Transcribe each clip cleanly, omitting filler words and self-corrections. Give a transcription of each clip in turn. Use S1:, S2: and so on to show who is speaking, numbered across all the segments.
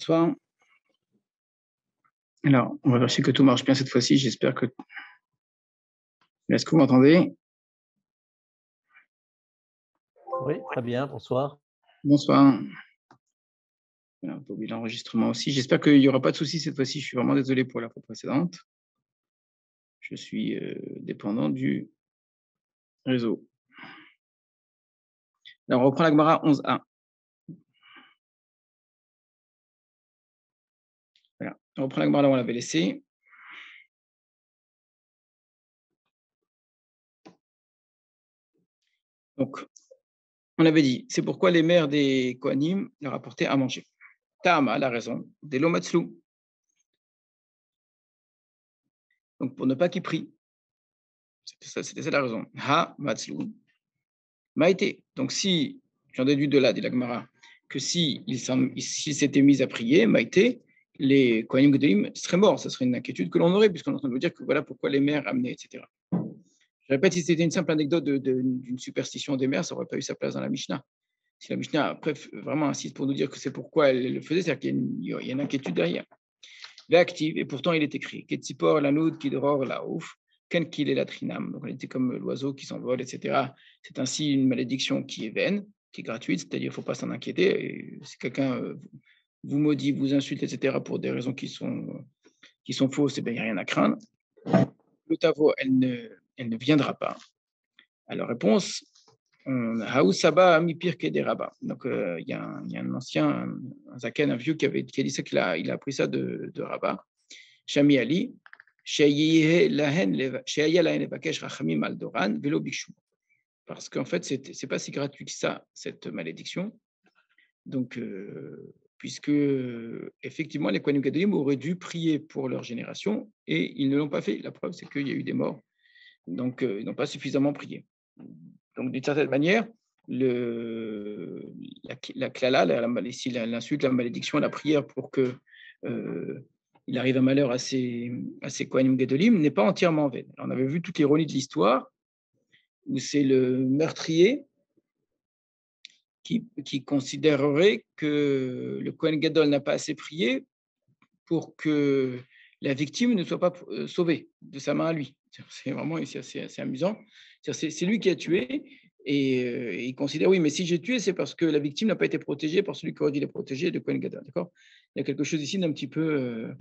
S1: Bonsoir. Alors, on va vérifier que tout marche bien cette fois-ci. J'espère que. Est-ce que vous m'entendez?
S2: Oui, très bien, bonsoir.
S1: Bonsoir. Voilà, on peut oublier l'enregistrement aussi. J'espère qu'il n'y aura pas de souci cette fois-ci. Je suis vraiment désolé pour la fois précédente. Je suis dépendant du réseau. Alors, on reprend la Gemara 11a. Voilà. On reprend la Gemara là où on l'avait laissé. Donc, on avait dit, c'est pourquoi les mères des Kohanim leur apportaient à manger. Tama, la raison, des lomatzlou. Donc, pour ne pas qu'ils prient. C'était ça la raison. Ha, matzlou. Maïté. Donc, si, j'en déduis de là, dit la Gemara, que s'il s'était mis à prier, Maïté, les Kohanim Gedolim seraient morts. Ça serait une inquiétude que l'on aurait, puisqu'on est en train de vous dire que voilà pourquoi les mères amenaient, etc. Je répète, si c'était une simple anecdote d'une superstition des mères, ça n'aurait pas eu sa place dans la Mishnah. Si la Mishnah, après, vraiment insiste pour nous dire que c'est pourquoi elle le faisait, c'est-à-dire qu'il y a une inquiétude derrière. Active, et pourtant il est écrit Ketzipor, Lanoud, Kidror, Laouf, Ken Kil la Trinam. Donc on était comme l'oiseau qui s'envole, etc. C'est ainsi une malédiction qui est vaine, qui est gratuite, c'est-à-dire qu'il ne faut pas s'en inquiéter. Et si quelqu'un vous maudit, vous insulte, etc., pour des raisons qui sont fausses, eh bien, il n'y a rien à craindre. Le Tavo, elle ne viendra pas. Alors, réponse Haoussaba ami pire que des rabats. Donc, il y a un ancien, un zaken, un vieux qui a dit ça, qu'il a appris ça de Rabat. Shami Ali, parce qu'en fait, c'est pas si gratuit que ça, cette malédiction. Donc, puisque effectivement, les Kohanim Gadolim auraient dû prier pour leur génération et ils ne l'ont pas fait. La preuve, c'est qu'il y a eu des morts. Donc, ils n'ont pas suffisamment prié. Donc, d'une certaine manière, la klala, l'insulte, la malédiction, la prière pour que il arrive un malheur à ces Kohanim Gedolim n'est pas entièrement vaine. Alors, on avait vu toute l'ironie de l'histoire, où c'est le meurtrier qui considérerait que le Kohen Gadol n'a pas assez prié pour que la victime ne soit pas sauvée de sa main à lui. C'est vraiment assez amusant. C'est lui qui a tué et il considère, oui, mais si j'ai tué, c'est parce que la victime n'a pas été protégée par celui qui aurait dû la protéger, de Kohen Gadol. D'accord. Il y a quelque chose ici d'un petit peu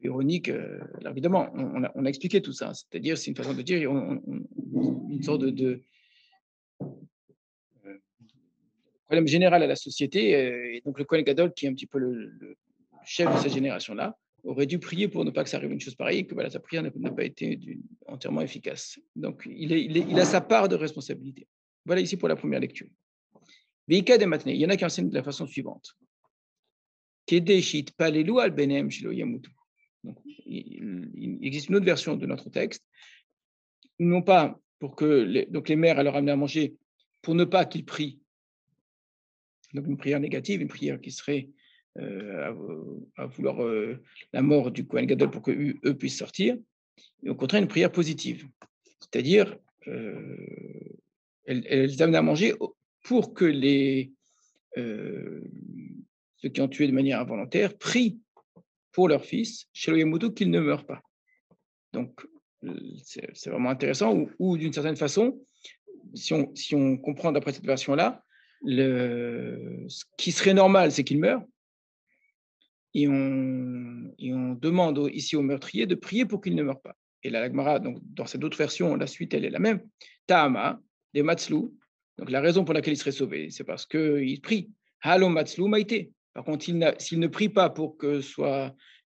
S1: ironique. Alors évidemment, on a expliqué tout ça. C'est-à-dire, c'est une façon de dire, une sorte de problème général à la société. Et donc, le Kohen Gadol, qui est un petit peu le chef de cette génération-là, aurait dû prier pour ne pas que ça arrive une chose pareille, et que voilà, sa prière n'a pas été entièrement efficace. Donc, il a sa part de responsabilité. Voilà ici pour la première lecture. Veika de Matne, il y en a qui enseignent de la façon suivante. Kedeshit palelu al benem shelo yamutu. Donc, il existe une autre version de notre texte, non pas pour que les mères leur amener à manger, pour ne pas qu'ils prient. Donc une prière négative, une prière qui serait à vouloir la mort du Kohen Gadol pour qu'eux puissent sortir, et au contraire une prière positive, c'est-à-dire elles amènent à manger pour que ceux qui ont tué de manière involontaire prient pour leur fils, Shelo Yamutu, qu'il ne meure pas. Donc c'est vraiment intéressant, ou d'une certaine façon, si on comprend d'après cette version-là, ce qui serait normal, c'est qu'il meure, et on demande ici au meurtrier de prier pour qu'il ne meure pas. Et la Gemara, donc dans cette autre version, la suite, elle est la même. Ta'ama, des matzlou. Donc la raison pour laquelle il serait sauvé, c'est parce qu'il prie. Halo matzlou maïté. Par contre, s'il ne prie pas pour que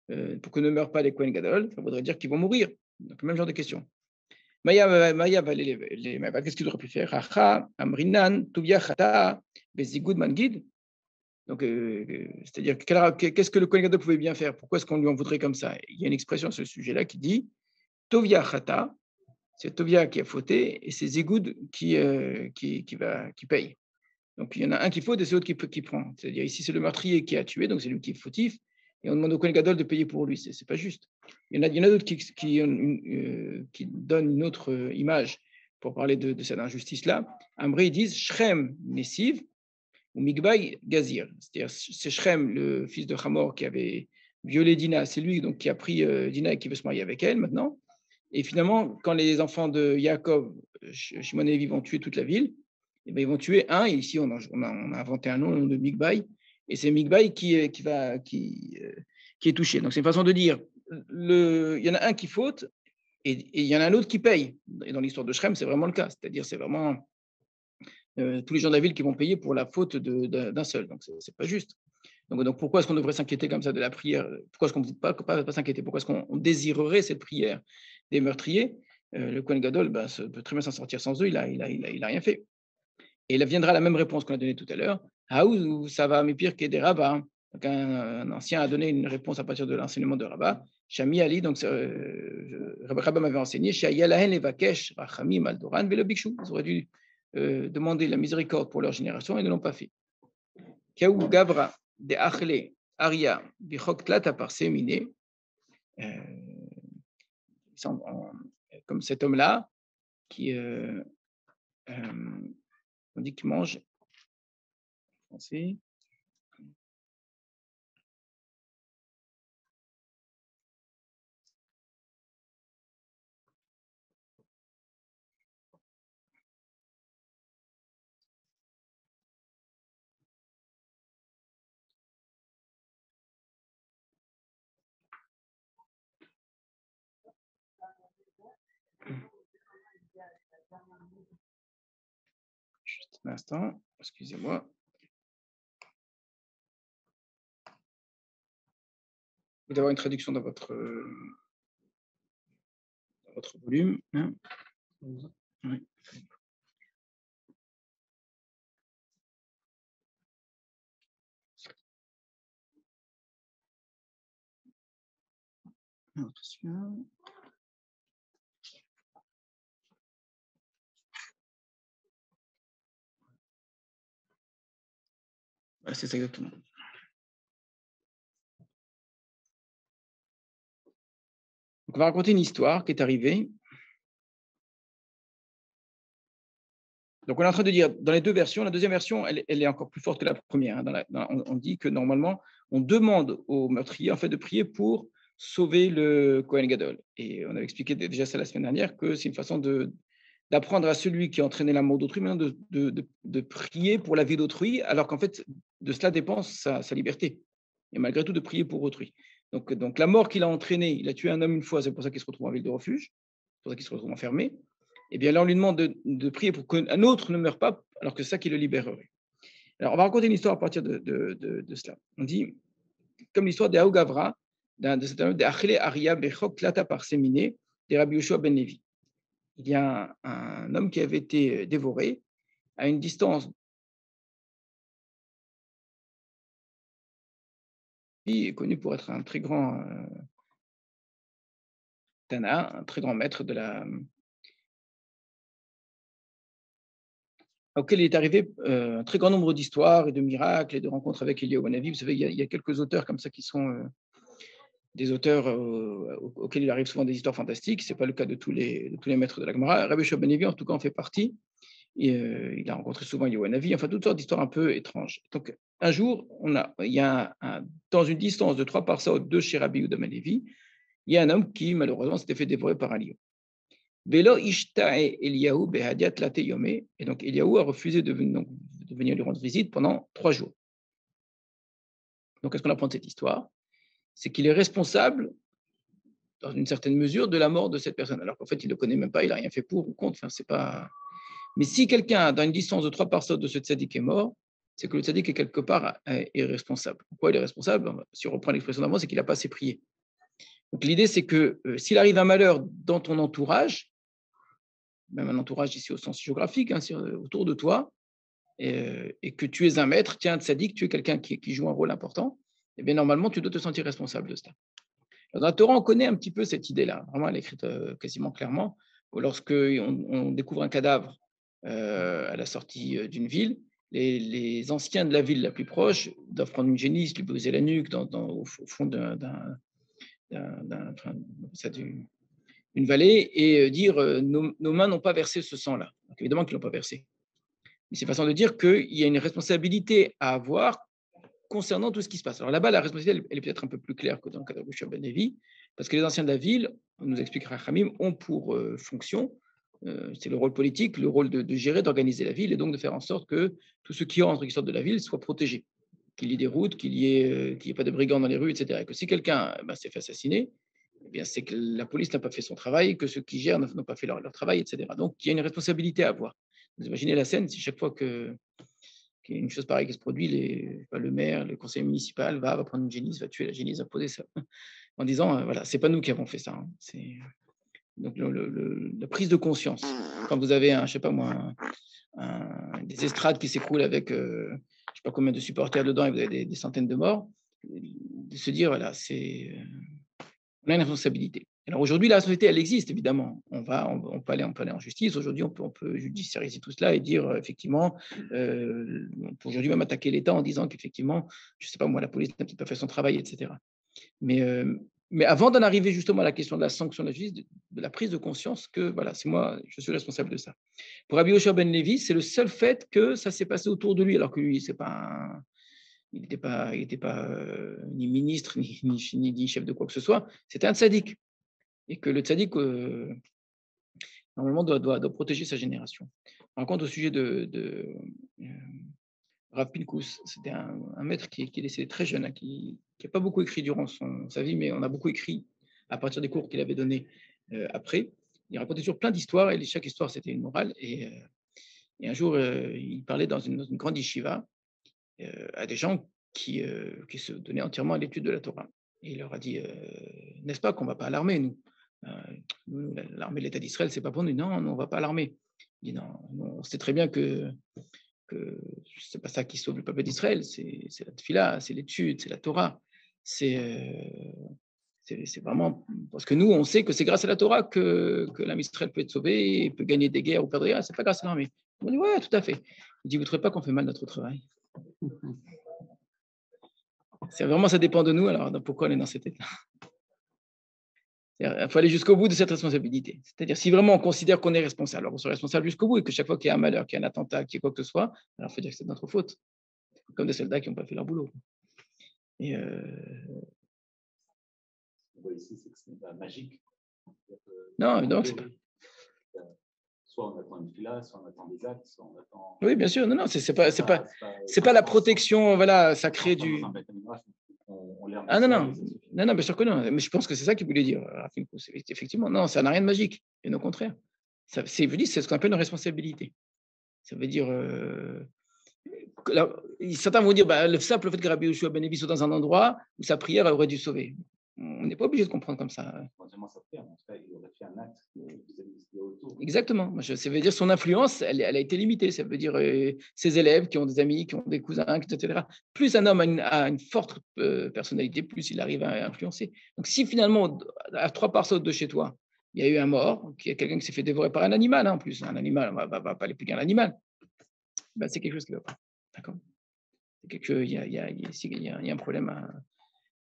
S1: ne meurent pas les Kohen Gadol, ça voudrait dire qu'ils vont mourir. Donc, même genre de question. Qu'est-ce qu'il aurait pu faire? Amrinan, Tuvia Chata, Bezigud Mangid. Donc, c'est-à-dire, qu'est-ce que le Kohen Gadol pouvait bien faire? Pourquoi est-ce qu'on lui en voudrait comme ça? Il y a une expression sur ce sujet-là qui dit Tovia Chata, c'est Tovia qui a fauté, et c'est Zigud qui paye. Donc, il y en a un qui faute et c'est l'autre qui prend. C'est-à-dire, ici, c'est le meurtrier qui a tué, donc c'est lui qui est fautif, et on demande au Kohen Gadol de payer pour lui. C'est pas juste. Il y en a d'autres qui donnent une autre image pour parler de cette injustice-là. Amri, ils disent Shrem Nessiv, ou Mikbaï Gazir. C'est-à-dire, c'est Shrem, le fils de Hamor, qui avait violé Dina. C'est lui donc, qui a pris Dina et qui veut se marier avec elle maintenant. Et finalement, quand les enfants de Yaakov, Shimon et Lévi vont tuer toute la ville, eh bien, ils vont tuer un. Et ici, on a inventé un nom, le nom de Mikbaï. Et c'est Mikbaï qui est touché. Donc, c'est une façon de dire il y en a un qui faute et il y en a un autre qui paye. Et dans l'histoire de Shrem, c'est vraiment le cas. C'est-à-dire, c'est vraiment tous les gens de la ville qui vont payer pour la faute d'un seul. Donc, ce n'est pas juste. Donc, pourquoi est-ce qu'on devrait s'inquiéter comme ça de la prière? Pourquoi est-ce qu'on ne peut pas s'inquiéter? Pourquoi est-ce qu'on désirerait cette prière des meurtriers? Le Kohen Gadol peut très bien s'en sortir sans eux, il a rien fait. Et là viendra la même réponse qu'on a donnée tout à l'heure. Haouz, ça va, mais pire que des rabbins. Donc, un ancien a donné une réponse à partir de l'enseignement de Rabbah. Shami Ali, donc Rabbah m'avait enseigné, Shayalahen Evakesh, Rachamim Aldoran, Velo Bikshu. Ils auraient dû demander la miséricorde pour leur génération et ne l'ont pas fait. Kaou Gavra, de Achle, Aria, Bichok Tlata par Séminé, comme cet homme-là, qui, on dit qu'il mange, en français, juste un instant, excusez-moi. Vous avez une traduction dans votre volume. Hein, oui. Voilà, c'est ça exactement. Donc, on va raconter une histoire qui est arrivée. Donc, on est en train de dire, dans les deux versions, la deuxième version, elle est encore plus forte que la première. Hein. On dit que normalement, on demande au meurtrier en fait, de prier pour sauver le Kohen Gadol. Et on avait expliqué déjà ça la semaine dernière, que c'est une façon d'apprendre à celui qui a entraîné la mort d'autrui maintenant de prier pour la vie d'autrui, alors qu'en fait, de cela dépend sa liberté. Et malgré tout, de prier pour autrui. Donc la mort qu'il a entraînée, il a tué un homme une fois, c'est pour ça qu'il se retrouve en ville de refuge, c'est pour ça qu'il se retrouve enfermé. Et bien là, on lui demande de prier pour qu'un autre ne meure pas, alors que c'est ça qui le libérerait. Alors, on va raconter une histoire à partir de cela. On dit, comme l'histoire d'Aou Gavra, de cet homme, d'Achele Aria Bechok Tlata par Séminé, de Rabbi Yoshua ben Levi. Il y a un homme qui avait été dévoré à une distance. Il est connu pour être un très grand Tana, un très grand maître auquel il est arrivé un très grand nombre d'histoires et de miracles et de rencontres avec Eliyahu Hanavi. Vous savez, il y a quelques auteurs comme ça qui sont des auteurs auxquels il arrive souvent des histoires fantastiques. Ce n'est pas le cas de tous les maîtres de la Gemara. Rabbi Yoshua ben Levi, en tout cas, en fait partie. Et, il a rencontré souvent Eliyahu Hanavi, enfin toutes sortes d'histoires un peu étranges. Donc, un jour, il y a dans une distance de 3 parsaot de chez Rabbi Yehuda ben Levi, il y a un homme qui, malheureusement, s'était fait dévorer par un lion. Velo ishtae Eliyahu behadiat late yome. Et donc, Eliyahu a refusé de venir lui rendre visite pendant 3 jours. Donc, qu'est-ce qu'on apprend de cette histoire? C'est qu'il est responsable, dans une certaine mesure, de la mort de cette personne. Alors qu'en fait, il ne le connaît même pas, il n'a rien fait pour ou contre. Enfin, c'est pas... Mais si quelqu'un, dans une distance de 3 parsaot de ce tzaddik est mort, c'est que le tzaddik est quelque part est responsable. Pourquoi il est responsable? Si on reprend l'expression d'avant, c'est qu'il n'a pas assez prié. Donc, l'idée, c'est que s'il arrive un malheur dans ton entourage, même un entourage ici au sens géographique, hein, autour de toi, et que tu es un maître, tu es un tzaddik, tu es quelqu'un qui joue un rôle important, eh bien normalement, tu dois te sentir responsable de cela. Dans la Torah, on connaît un petit peu cette idée-là. Vraiment, elle est écrite quasiment clairement. Lorsqu'on découvre un cadavre à la sortie d'une ville, les anciens de la ville la plus proche doivent prendre une génisse, lui briser la nuque au fond d'une vallée et dire nos mains n'ont pas versé ce sang-là. Donc, évidemment qu'ils ne l'ont pas versé. Mais c'est une façon de dire qu'il y a une responsabilité à avoir concernant tout ce qui se passe. Alors là-bas, la responsabilité, elle est peut-être un peu plus claire que dans le cas de Rabbi Ben Levi, parce que les anciens de la ville, on nous explique Rachamim, ont pour fonction, c'est le rôle politique, le rôle de gérer, d'organiser la ville et donc de faire en sorte que tous ceux qui entrent et qui sortent de la ville soient protégés, qu'il y ait des routes, qu'il y ait pas de brigands dans les rues, etc. Et que si quelqu'un s'est fait assassiner, eh bien, c'est que la police n'a pas fait son travail, que ceux qui gèrent n'ont pas fait leur travail, etc. Donc, il y a une responsabilité à avoir. Vous imaginez la scène, si chaque fois qu'il y a une chose pareille qui se produit, le maire, le conseil municipal va prendre une génisse, va tuer la génisse, va poser ça, en disant, voilà, c'est pas nous qui avons fait ça. Hein. C'est donc la prise de conscience. Quand vous avez je sais pas moi, des estrades qui s'écroulent avec, je sais pas combien de supporters dedans et vous avez des centaines de morts, de se dire, voilà, on a une responsabilité. Alors aujourd'hui, la responsabilité, elle existe évidemment. On peut aller en justice. Aujourd'hui, on peut judiciariser tout cela et dire effectivement, on peut aujourd'hui même attaquer l'État en disant qu'effectivement, je ne sais pas moi, la police n'a peut-être pas fait son travail, etc. Mais avant d'en arriver justement à la question de la sanction de la justice, de la prise de conscience que voilà, c'est moi, je suis responsable de ça. Pour Rabbi Yoshua ben Levi, c'est le seul fait que ça s'est passé autour de lui, alors que lui, c'est pas il n'était pas ni ministre, ni chef de quoi que ce soit. C'était un tzaddik. Et que le tzaddik, normalement, doit protéger sa génération. Par contre, au sujet de Rav Pinkus, c'était un maître qui est décédé très jeune, hein, qui n'a pas beaucoup écrit durant sa vie, mais on a beaucoup écrit à partir des cours qu'il avait donnés après. Il racontait toujours plein d'histoires, et chaque histoire, c'était une morale. Et un jour, il parlait dans une grande yeshiva à des gens qui se donnaient entièrement à l'étude de la Torah. Et il leur a dit, n'est-ce pas qu'on ne va pas à l'armée, nous l'armée de l'État d'Israël, c'est pas pour nous. Non, on ne va pas à l'armée. Il dit, non, on sait très bien que c'est pas ça qui sauve le peuple d'Israël, c'est la tefila, c'est l'étude, c'est la Torah. C'est vraiment parce que nous, on sait que c'est grâce à la Torah que l'âme Israël peut être sauvé et peut gagner des guerres ou perdre des guerres. C'est pas grâce à l'armée. On dit, ouais, tout à fait. Il dit, vous ne trouvez pas qu'on fait mal notre travail? C'est vraiment, ça dépend de nous. Alors, pourquoi on est dans cet état? Il faut aller jusqu'au bout de cette responsabilité. C'est-à-dire, si vraiment on considère qu'on est responsable, alors on sera responsable jusqu'au bout et que chaque fois qu'il y a un malheur, qu'il y a un attentat, qu'il y a quoi que ce soit, alors il faut dire que c'est de notre faute. Comme des soldats qui n'ont pas fait leur boulot. Et
S3: Ce qu'on voit ici, c'est que ce n'est pas magique.
S1: non, donc c'est pas.
S3: Soit on attend une fila, soit on attend des actes, soit on attend.
S1: Oui, bien sûr. Non, c'est pas la protection, voilà, sacrée du. Ah non, non, non, non, bien sûr que non. Mais je pense que c'est ça qu'il voulait dire. Effectivement, non, ça n'a rien de magique. Bien au contraire. C'est ce qu'on appelle une responsabilité. Ça veut dire. Certains vont dire, le simple fait que Rabbi Yoshua ben Levi soit dans un endroit où sa prière aurait dû sauver. On n'est pas obligé de comprendre comme ça. Exactement. Ça veut dire son influence, elle a été limitée. Ça veut dire ses élèves qui ont des amis, qui ont des cousins, etc. Plus un homme a une forte personnalité, plus il arrive à influencer. Donc si finalement, à 3 pas de chez toi, il y a eu un mort, il y a quelqu'un qui s'est fait dévorer par un animal, en plus, un animal, on ne va pas aller plus qu'un animal, c'est quelque chose qui ne va pas. D'accord. Il y a un problème,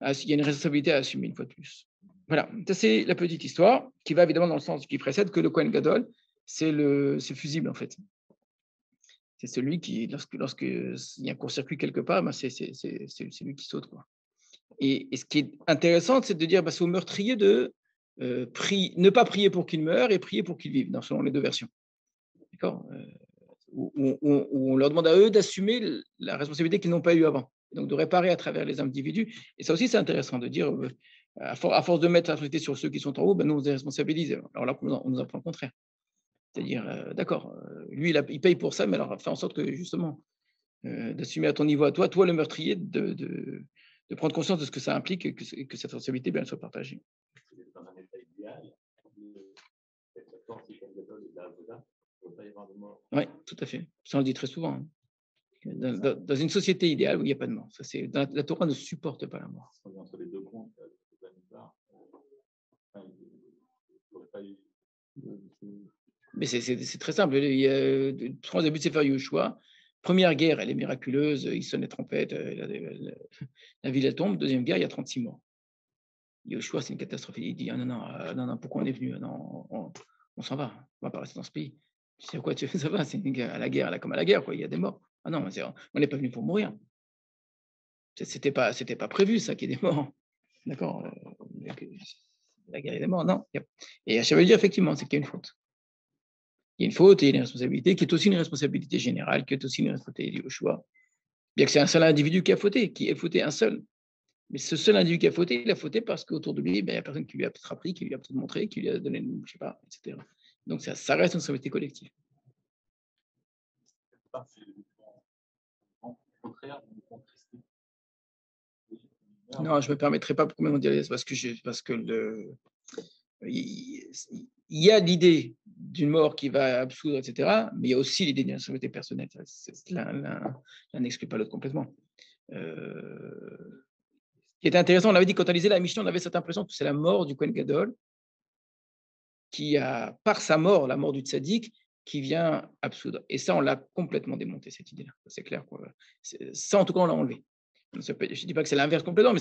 S1: il y a une responsabilité à assumer une fois de plus. Voilà, ça c'est la petite histoire qui va évidemment dans le sens qui précède que le Kohen Gadol, c'est fusible en fait. C'est celui qui, lorsque il y a un court-circuit quelque part, c'est lui qui saute, quoi. Et ce qui est intéressant, c'est de dire c'est au meurtrier de ne pas prier pour qu'il meure et prier pour qu'il vive, selon les deux versions. D'accord, où on leur demande à eux d'assumer la responsabilité qu'ils n'ont pas eue avant, donc de réparer à travers les individus. Et ça aussi, c'est intéressant de dire, à force de mettre la responsabilité sur ceux qui sont en haut, nous, on se déresponsabilise. Alors là, on nous apprend le contraire. C'est-à-dire, d'accord, lui, il paye pour ça, mais alors fais en sorte que, justement, d'assumer à ton niveau, à toi, le meurtrier, de prendre conscience de ce que ça implique et que cette responsabilité, elle soit partagée.
S3: Dans un état idéal, cette force du Kohen Gadol et de la Avoda, il ne peut pas y avoir de mort.
S1: Oui, tout à fait. Ça, on le dit très souvent. Hein. Dans une société idéale où il n'y a pas de mort. La Torah ne supporte pas la mort.
S3: Entre les deux comptes,
S1: mais c'est très simple. Il y a 3 débuts de Sefer Yoshua. Première guerre, elle est miraculeuse. Ils sonnent les trompettes. La ville, elle tombe. Deuxième guerre, il y a 36 morts. Yoshua, c'est une catastrophe. Il dit non, pourquoi on est venu? Non, on s'en va. On ne va pas rester dans ce pays. C'est quoi, ça va, c'est à la guerre, là, comme à la guerre, quoi, il y a des morts. Ah non, on n'est pas venu pour mourir. C'était pas prévu, ça, qu'il y ait des morts. D'accord. La guerre, il y a des morts, non. Et ça veut dire, effectivement, c'est qu'il y a une faute. Il y a une faute et il y a une responsabilité qui est aussi une responsabilité générale, qui est aussi une responsabilité du choix. Bien que c'est un seul individu qui a fauté, qui est fauté un seul. Mais ce seul individu qui a fauté, il a fauté parce qu'autour de lui, il n'y a personne qui lui a peut-être appris, qui lui a peut-être montré, qui lui a donné, je ne sais pas, etc. Donc ça reste une responsabilité collective.
S3: Au contraire,
S1: Non, je ne me permettrai pas pour mondialiste parce que, il y a l'idée d'une mort qui va absoudre, etc. Mais il y a aussi l'idée d'une responsabilité personnelle. L'un n'exclut pas l'autre complètement. Ce qui est intéressant, on avait dit quand on lisait la Mishnah, on avait cette impression que c'est la mort du Kohen Gadol qui a, par sa mort, la mort du tzaddik, qui vient absoudre. Et ça, on l'a complètement démonté, cette idée-là. C'est clair. Ça, en tout cas, on l'a enlevé. Je ne dis pas que c'est l'inverse complètement, mais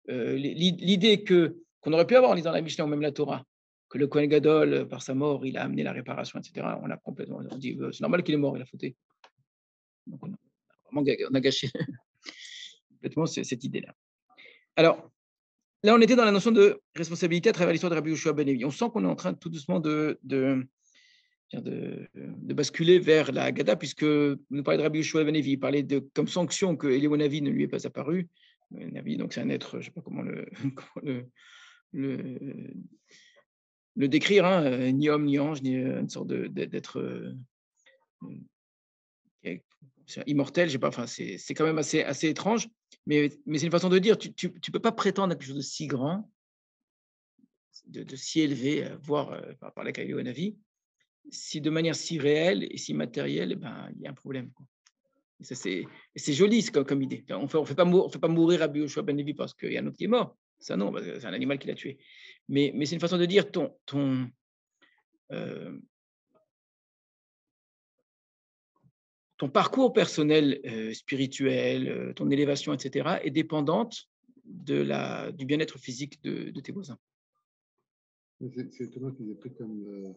S1: l'idée qu'on aurait pu avoir en lisant la Mishnah ou même la Torah, que le Kohen Gadol, par sa mort, il a amené la réparation, etc. On l'a complètement. On dit, c'est normal qu'il est mort, il a fauté. Donc, on a gâché complètement cette idée-là. Alors, là, on était dans la notion de responsabilité à travers l'histoire de Rabbi Yoshua ben Levi. On sent qu'on est en train tout doucement de basculer vers la Haggadah, puisque nous parlait de Rabbi Yoshua ben Levi, il parlait de comme sanction que Eliyahu ne lui est pas apparu. Navi, donc c'est un être, je ne sais pas comment le décrire, hein, ni homme ni ange, ni une sorte d'être immortel. Je sais pas, enfin, c'est quand même assez étrange, mais c'est une façon de dire, tu ne peux pas prétendre à quelque chose de si grand, de si élevé, voire par parler avec Eliyahu Navi, si de manière si réelle et si matérielle, il y a un problème. Quoi. Et ça, c'est joli comme idée. On ne fait pas mourir Rabbi Yoshua ben Levi parce qu'il y a un autre qui est mort. Ça, non, c'est un animal qui l'a tué. Mais c'est une façon de dire ton parcours personnel, spirituel, ton élévation, etc., est dépendante du bien-être physique de tes voisins.
S4: C'est étonnant qu'ils aient pris comme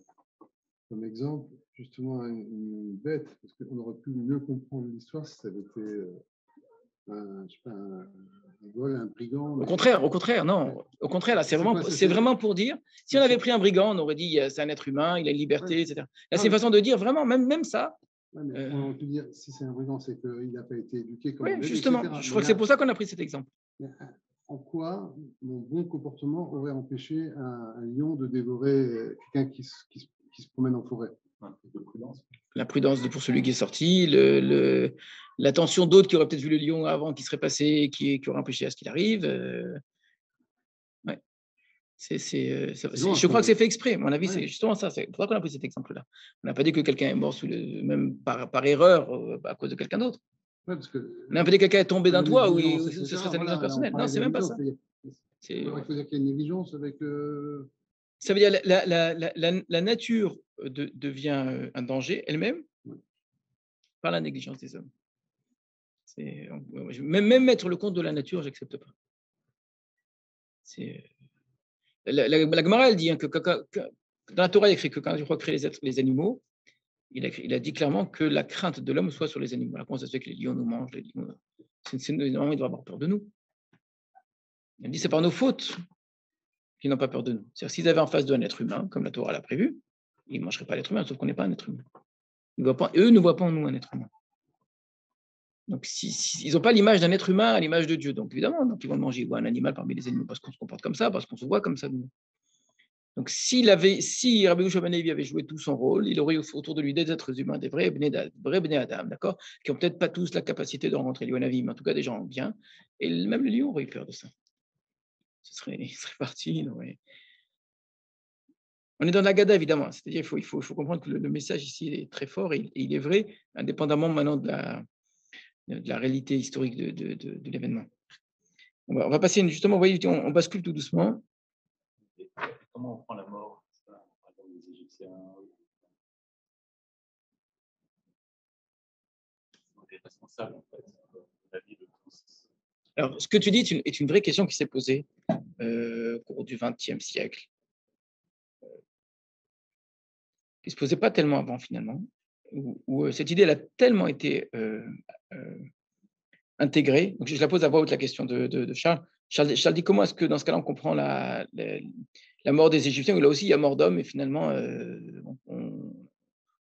S4: exemple justement une bête, parce qu'on aurait pu mieux comprendre l'histoire si ça avait été un vol, un brigand.
S1: Au contraire, non. Au contraire, là, c'est vraiment pour dire, si on avait pris un brigand, on aurait dit c'est un être humain, il a une liberté, etc. Là, c'est une façon de dire vraiment, même ça.
S4: Ouais, mais on peut dire, si c'est un brigand, c'est qu'il n'a pas été éduqué comme
S1: oui, justement.
S4: etc.
S1: Je crois que c'est pour ça qu'on a pris cet exemple.
S4: En quoi mon bon comportement aurait empêché un lion de dévorer quelqu'un qui se promène en forêt?
S1: La prudence pour celui qui est sorti, l'attention d'autres qui auraient peut-être vu le lion avant, qui serait passé, qui aurait empêché à ce qu'il arrive. Ouais. Je crois que c'est fait exprès. À mon avis, c'est justement ça. C'est pour ça qu'on a pris cet exemple-là. On n'a pas dit que quelqu'un est mort même par erreur à cause de quelqu'un d'autre.
S4: Ouais, on
S1: n'a pas dit que quelqu'un est tombé d'un toit ou ce serait sa négligence personnelle. Non, c'est même pas ça.
S4: Il faut dire qu'il y a une négligence avec.
S1: Ça veut dire la nature devient un danger elle-même par la négligence des hommes. Même mettre le compte de la nature, j'accepte pas. La Gemara, elle dit que dans la Torah, il écrit que quand Dieu crée les animaux, il a dit clairement que la crainte de l'homme soit sur les animaux. Alors, comment ça se fait que les lions nous mangent, normalement, ils doivent avoir peur de nous. Il dit c'est par nos fautes qu'ils n'ont pas peur de nous. C'est-à-dire s'ils avaient en face d'eux un être humain, comme la Torah l'a prévu, ils ne mangeraient pas l'être humain, sauf qu'on n'est pas un être humain. Eux ne voient pas en nous un être humain. Donc, ils n'ont pas l'image d'un être humain à l'image de Dieu. Donc, évidemment, ils vont manger un animal parmi les animaux parce qu'on se comporte comme ça, parce qu'on se voit comme ça. Donc, si Rabbi Yoshua ben Levi avait joué tout son rôle, il aurait autour de lui des êtres humains, des vrais Bnei Adam, d'accord, qui n'ont peut-être pas tous la capacité de rencontrer Eliyahu Navi, mais en tout cas des gens bien. Et même le lion aurait eu peur de ça. Il serait parti. On est dans la Haggadah, évidemment. C'est-à-dire qu'il faut comprendre que le message ici est très fort et il est vrai, indépendamment maintenant de la réalité historique de l'événement. On va passer justement, vous voyez, on bascule tout doucement.
S3: Comment on prend la mort, par exemple, des Égyptiens, des responsables, en fait, de la vie de tous.
S1: Alors, ce que tu dis est une vraie question qui s'est posée au cours du XXe siècle. qui ne se posait pas tellement avant finalement, où cette idée elle a tellement été intégrée. Donc je la pose à voix haute la question de Charles. Charles dit comment est-ce que dans ce cas-là on comprend la mort des Égyptiens, où là aussi il y a mort d'homme et finalement on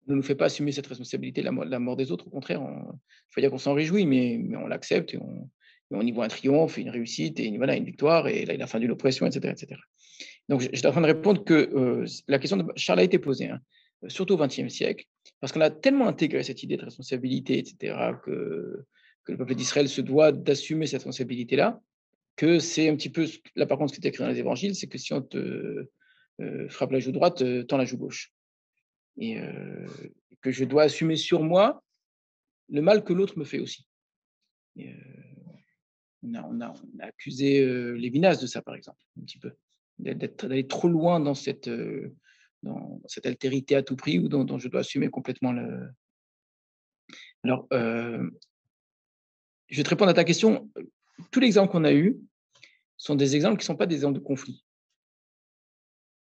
S1: ne nous fait pas assumer cette responsabilité de la mort des autres. Au contraire, il faut dire qu'on s'en réjouit, mais on l'accepte et on y voit un triomphe, une réussite, et voilà, une victoire, et là, il a fin d'une oppression, etc., etc. Donc, j'étais en train de répondre que la question de Charles a été posée, hein, surtout au XXe siècle, parce qu'on a tellement intégré cette idée de responsabilité, etc., que le peuple d'Israël se doit d'assumer cette responsabilité-là, que c'est un petit peu, là par contre, ce qui est écrit dans les évangiles, c'est que si on te frappe la joue droite, tends la joue gauche. Et que je dois assumer sur moi le mal que l'autre me fait aussi. Et, on a accusé Lévinas de ça, par exemple, un petit peu, d'aller trop loin dans cette altérité à tout prix, ou dont je dois assumer complètement le. Alors, je vais te répondre à ta question. Tous les exemples qu'on a eus sont des exemples qui ne sont pas des exemples de conflit.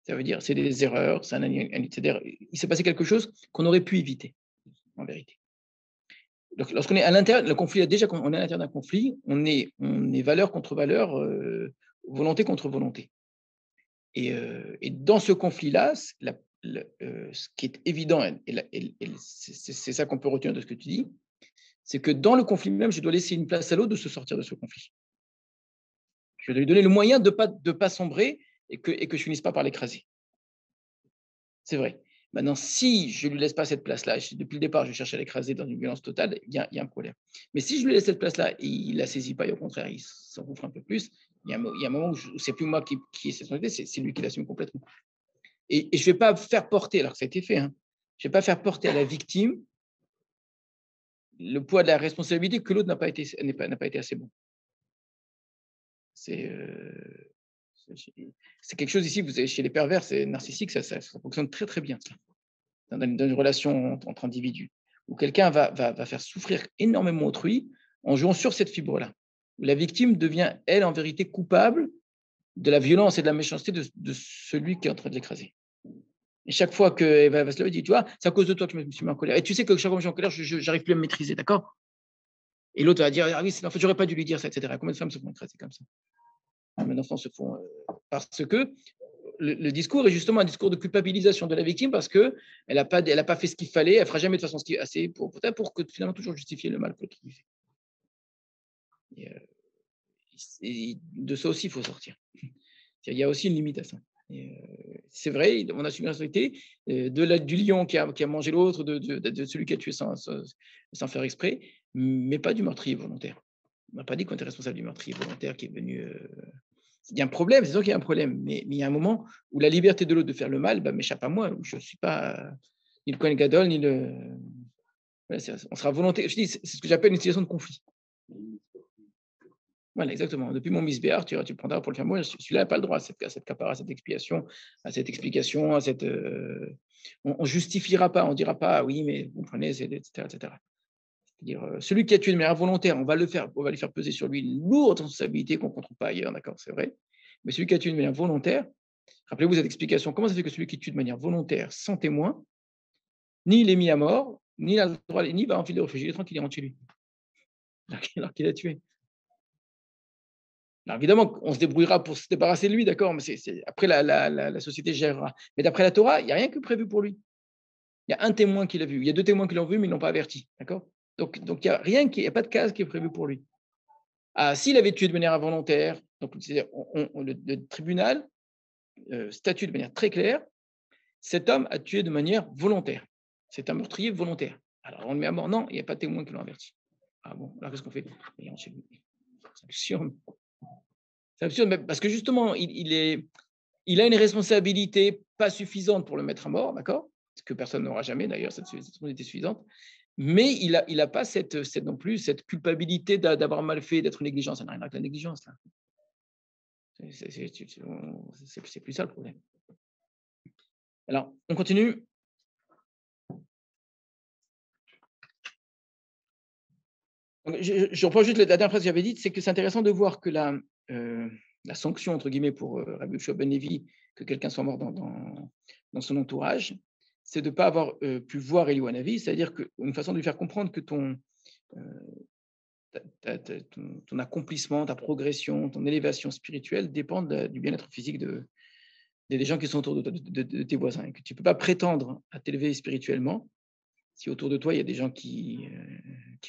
S1: Ça veut dire, c'est des erreurs, c'est-à-dire, il s'est passé quelque chose qu'on aurait pu éviter, en vérité. Donc, lorsqu'on est à l'intérieur, le conflit, déjà qu'on est à l'intérieur d'un conflit, on est valeur contre valeur, volonté contre volonté. Et dans ce conflit-là, ce qui est évident, et c'est ça qu'on peut retenir de ce que tu dis, c'est que dans le conflit même, je dois laisser une place à l'autre de se sortir de ce conflit. Je dois lui donner le moyen de pas sombrer et que je finisse pas par l'écraser. C'est vrai. Maintenant, si je ne lui laisse pas cette place-là, depuis le départ, je cherche à l'écraser dans une violence totale, il y a un problème. Mais si je lui laisse cette place-là et il ne la saisit pas, et au contraire, il s'engouffre un peu plus, il y a un moment où ce n'est plus moi qui ai cette responsabilité, c'est lui qui l'assume complètement. Et je ne vais pas faire porter, alors que ça a été fait, hein, je ne vais pas faire porter à la victime le poids de la responsabilité que l'autre n'a pas été assez bon. C'est quelque chose ici, vous avez, chez les pervers, c'est narcissique, ça fonctionne très très bien, ça, dans une relation entre individus, où quelqu'un va faire souffrir énormément autrui en jouant sur cette fibre-là, où la victime devient, elle, en vérité, coupable de la violence et de la méchanceté de celui qui est en train de l'écraser. Et chaque fois qu'elle va se lever, elle dit, tu vois, c'est à cause de toi que je me suis mis en colère. Et tu sais que chaque fois que je suis en colère, je n'arrive plus à me maîtriser, d'accord? Et l'autre va dire, ah oui, en fait, j'aurais pas dû lui dire ça, etc. Combien de femmes se font écraser comme ça? Combien d'enfants se font parce que le discours est justement un discours de culpabilisation de la victime, parce qu'elle n'a pas fait ce qu'il fallait, elle ne fera jamais de façon assez pour que finalement toujours justifier le mal que l'autre lui fait. Et de ça aussi, il faut sortir. Il y a aussi une limite à ça. C'est vrai, on assume la responsabilité du lion qui a mangé l'autre, de celui qui a tué sans faire exprès, mais pas du meurtrier volontaire. On n'a pas dit qu'on était responsable du meurtrier volontaire qui est venu. Il y a un problème, c'est sûr qu'il y a un problème, mais il y a un moment où la liberté de l'autre de faire le mal m'échappe à moi, où je ne suis pas ni le Kohen Gadol, ni le. Voilà, on sera volontaire. Je dis, c'est ce que j'appelle une situation de conflit. Voilà, exactement. Depuis mon misbéar, tu prendras pour le faire moi. Celui-là n'a pas le droit à cette capara, à cette expiation, à cette explication, à cette. On ne justifiera pas, on ne dira pas, oui, mais vous comprenez, etc., etc. C'est-à-dire, celui qui a tué de manière volontaire, on va lui faire peser sur lui une lourde responsabilité qu'on ne trouve pas ailleurs, d'accord, c'est vrai. Mais celui qui a tué de manière volontaire, rappelez-vous cette explication, comment ça fait que celui qui tue de manière volontaire, sans témoin, ni il est mis à mort, ni il a le droit, ni il va en filer réfugié, il est tranquille, il rentre chez lui, alors qu'il a tué. Alors évidemment, on se débrouillera pour se débarrasser de lui, d'accord, mais après la société gérera. Mais d'après la Torah, il n'y a rien que prévu pour lui. Il y a un témoin qui l'a vu, il y a 2 témoins qui l'ont vu, mais ils ne l'ont pas averti, d'accord. Donc il n'y a rien, il n'y a pas de case qui est prévu pour lui. Ah, s'il avait tué de manière involontaire, donc le tribunal statue de manière très claire, cet homme a tué de manière volontaire. C'est un meurtrier volontaire. Alors on le met à mort, non, il n'y a pas de témoin qui l'ont averti. Ah bon, alors qu'est-ce qu'on fait? C'est absurde. C'est absurde, parce que justement, il a une responsabilité pas suffisante pour le mettre à mort, d'accord? Ce que personne n'aura jamais d'ailleurs, cette responsabilité suffisante. Mais il a pas non plus cette culpabilité d'avoir mal fait, d'être négligent. Ça n'a rien à voir avec la négligence, là. C'est plus ça le problème. Alors, on continue. Je reprends juste la dernière phrase que j'avais dite, c'est que c'est intéressant de voir que la sanction, entre guillemets, pour Rabbi Yoshua ben Levi, que quelqu'un soit mort dans son entourage, c'est de ne pas avoir pu voir Eliyahu Hanavi, c'est-à-dire une façon de lui faire comprendre que ton accomplissement, ta progression, ton élévation spirituelle dépendent du bien-être physique des gens qui sont autour de tes voisins, et que tu ne peux pas prétendre à t'élever spirituellement si autour de toi, il y a des gens qui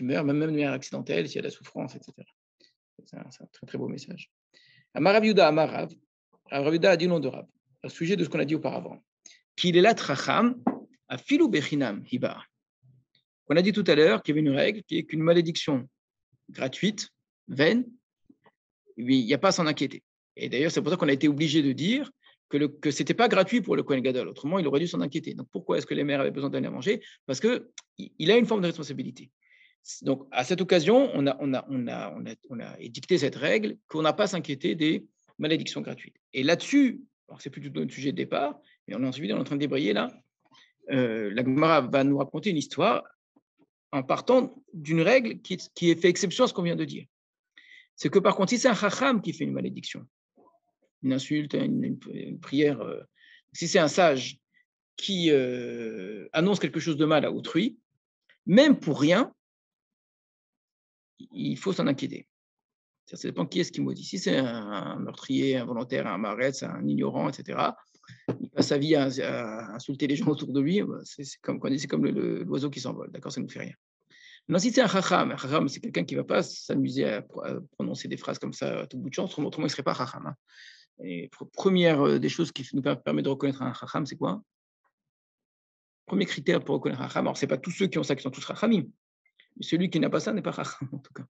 S1: meurent, même de manière accidentelle, s'il y a de la souffrance, etc. C'est un très, très beau message. Amar Rav Yehuda Amar Rav. Rav Yehuda a dit le nom de Rav, au sujet de ce qu'on a dit auparavant. Qu'il est là, Tracham, à Filou Bechinam Hiba. On a dit tout à l'heure qu'il y avait une règle qui est qu'une malédiction gratuite, vaine, il n'y a pas à s'en inquiéter. Et d'ailleurs, c'est pour ça qu'on a été obligé de dire que ce n'était pas gratuit pour le Kohen Gadol. Autrement, il aurait dû s'en inquiéter. Donc, pourquoi est-ce que les mères avaient besoin d'aller à manger? Parce qu'il a une forme de responsabilité. Donc, à cette occasion, on a édicté cette règle qu'on n'a pas à s'inquiéter des malédictions gratuites. Et là-dessus, c'est plus du tout notre sujet de départ, mais on est en train de débrayer là. La Gemara va nous raconter une histoire en partant d'une règle qui fait exception à ce qu'on vient de dire. C'est que par contre, si c'est un chacham qui fait une malédiction, une insulte, une prière, si c'est un sage qui annonce quelque chose de mal à autrui, même pour rien, il faut s'en inquiéter. Ça dépend qui est-ce qui maudit. Si c'est un meurtrier, un volontaire, un maretz, un ignorant, etc., il passe sa vie à insulter les gens autour de lui, c'est comme l'oiseau qui s'envole, d'accord, ça ne nous fait rien. Non, si c'est un chacham, c'est quelqu'un qui ne va pas s'amuser à prononcer des phrases comme ça à tout bout de champ, autrement il ne serait pas chacham. Hein. Et première des choses qui nous permet de reconnaître un chacham, c'est quoi? Premier critère pour reconnaître un chacham, alors ce n'est pas tous ceux qui ont ça qui sont tous chachamim, mais celui qui n'a pas ça n'est pas chacham en tout cas.